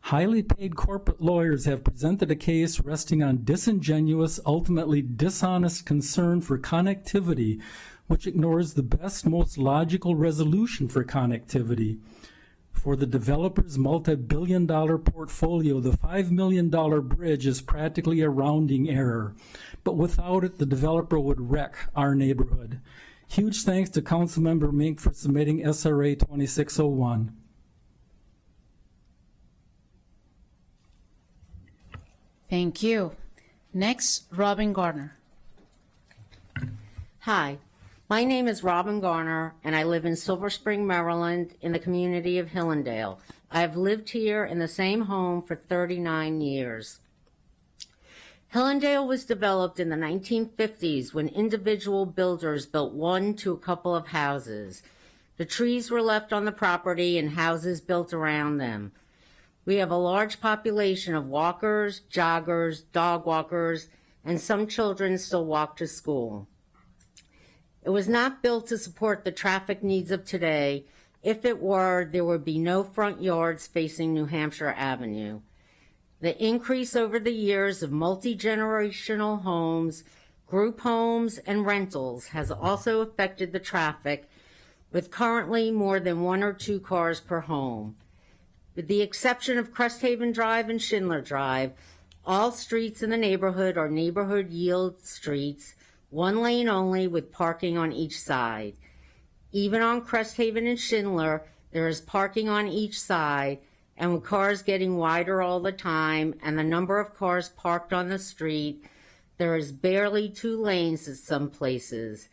Highly paid corporate lawyers have presented a case resting on disingenuous, ultimately dishonest concern for connectivity, which ignores the best, most logical resolution for connectivity. For the developer's multi-billion-dollar portfolio, the $5 million bridge is practically a rounding error. But without it, the developer would wreck our neighborhood. Huge thanks to Councilmember Mink for submitting SRA 2601. Thank you. Next, Robin Garner. Hi, my name is Robin Garner, and I live in Silver Spring, Maryland, in the community of Hillendale. I've lived here in the same home for 39 years. Hillendale was developed in the 1950s when individual builders built one to a couple of houses. The trees were left on the property and houses built around them. We have a large population of walkers, joggers, dog walkers, and some children still walk to school. It was not built to support the traffic needs of today. If it were, there would be no front yards facing New Hampshire Avenue. The increase over the years of multi-generational homes, group homes, and rentals has also affected the traffic, with currently more than 1 or 2 cars per home. With the exception of Cresthaven Drive and Schindler Drive, all streets in the neighborhood are neighborhood yield streets, 1 lane only with parking on each side. Even on Cresthaven and Schindler, there is parking on each side, and with cars getting wider all the time and the number of cars parked on the street, there is barely 2 lanes at some places.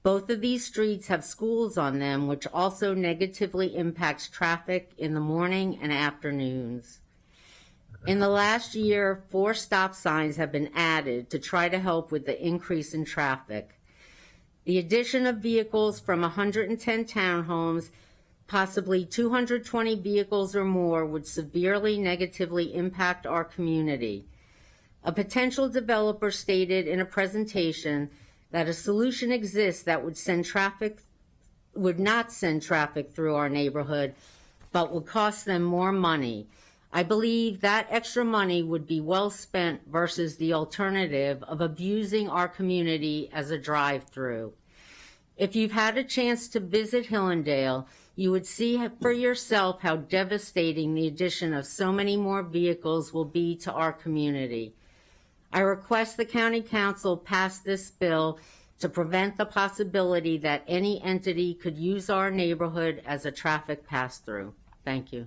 Both of these streets have schools on them, which also negatively impacts traffic in the morning and afternoons. In the last year, 4 stop signs have been added to try to help with the increase in traffic. The addition of vehicles from 110 townhomes, possibly 220 vehicles or more, would severely negatively impact our community. A potential developer stated in a presentation that a solution exists that would not send traffic through our neighborhood, but would cost them more money. I believe that extra money would be well spent versus the alternative of abusing our community as a drive-through. If you've had a chance to visit Hillendale, you would see for yourself how devastating the addition of so many more vehicles will be to our community. I request the County Council pass this bill to prevent the possibility that any entity could use our neighborhood as a traffic pass-through. Thank you.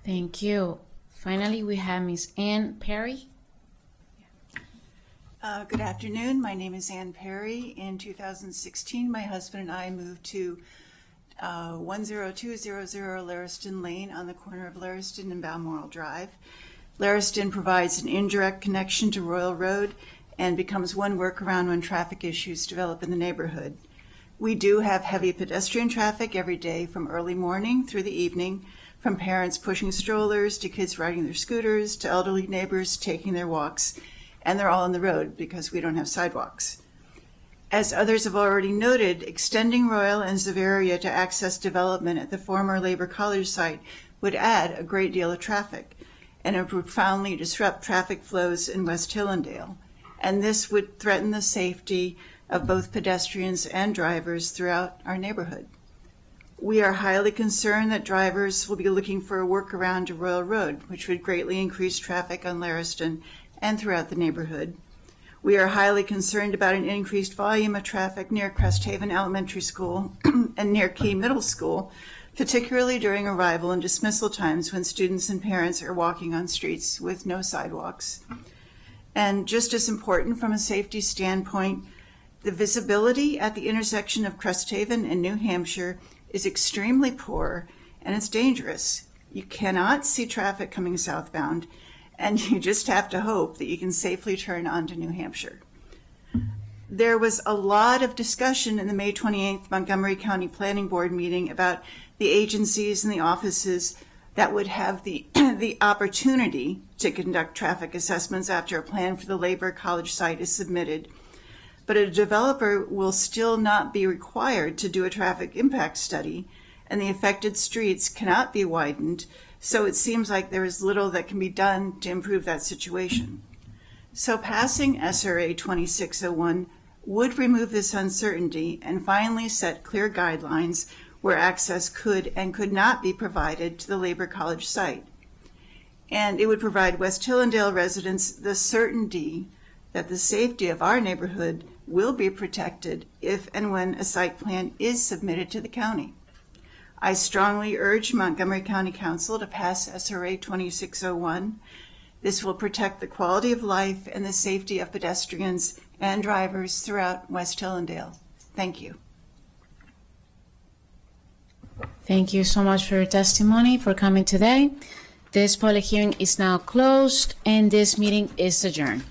Thank you. Finally, we have Ms. Ann Perry. Good afternoon. My name is Ann Perry. In 2016, my husband and I moved to 10200 Lariston Lane on the corner of Lariston and Balmoral Drive. Lariston provides an indirect connection to Royal Road and becomes one workaround when traffic issues develop in the neighborhood. We do have heavy pedestrian traffic every day from early morning through the evening, from parents pushing strollers to kids riding their scooters to elderly neighbors taking their walks, and they're all on the road because we don't have sidewalks. As others have already noted, extending Royal and Zavaria to access development at the former Labor College site would add a great deal of traffic, and it would profoundly disrupt traffic flows in West Hillendale, and this would threaten the safety of both pedestrians and drivers throughout our neighborhood. We are highly concerned that drivers will be looking for a workaround to Royal Road, which would greatly increase traffic on Lariston and throughout the neighborhood. We are highly concerned about an increased volume of traffic near Crest Haven Elementary School and near Key Middle School, particularly during arrival and dismissal times when students and parents are walking on streets with no sidewalks. And just as important from a safety standpoint, the visibility at the intersection of Crest Haven and New Hampshire is extremely poor, and it's dangerous. You cannot see traffic coming southbound, and you just have to hope that you can safely turn onto New Hampshire. There was a lot of discussion in the May 28th Montgomery County Planning Board meeting about the agencies and the offices that would have the opportunity to conduct traffic assessments after a plan for the Labor College site is submitted. But a developer will still not be required to do a traffic impact study, and the affected streets cannot be widened, so it seems like there is little that can be done to improve that situation. So passing SRA 2601 would remove this uncertainty and finally set clear guidelines where access could and could not be provided to the Labor College site. And it would provide West Hillendale residents the certainty that the safety of our neighborhood will be protected if and when a site plan is submitted to the county. I strongly urge Montgomery County Council to pass SRA 2601. This will protect the quality of life and the safety of pedestrians and drivers throughout West Hillendale. Thank you. Thank you so much for your testimony, for coming today. This public hearing is now closed, and this meeting is adjourned.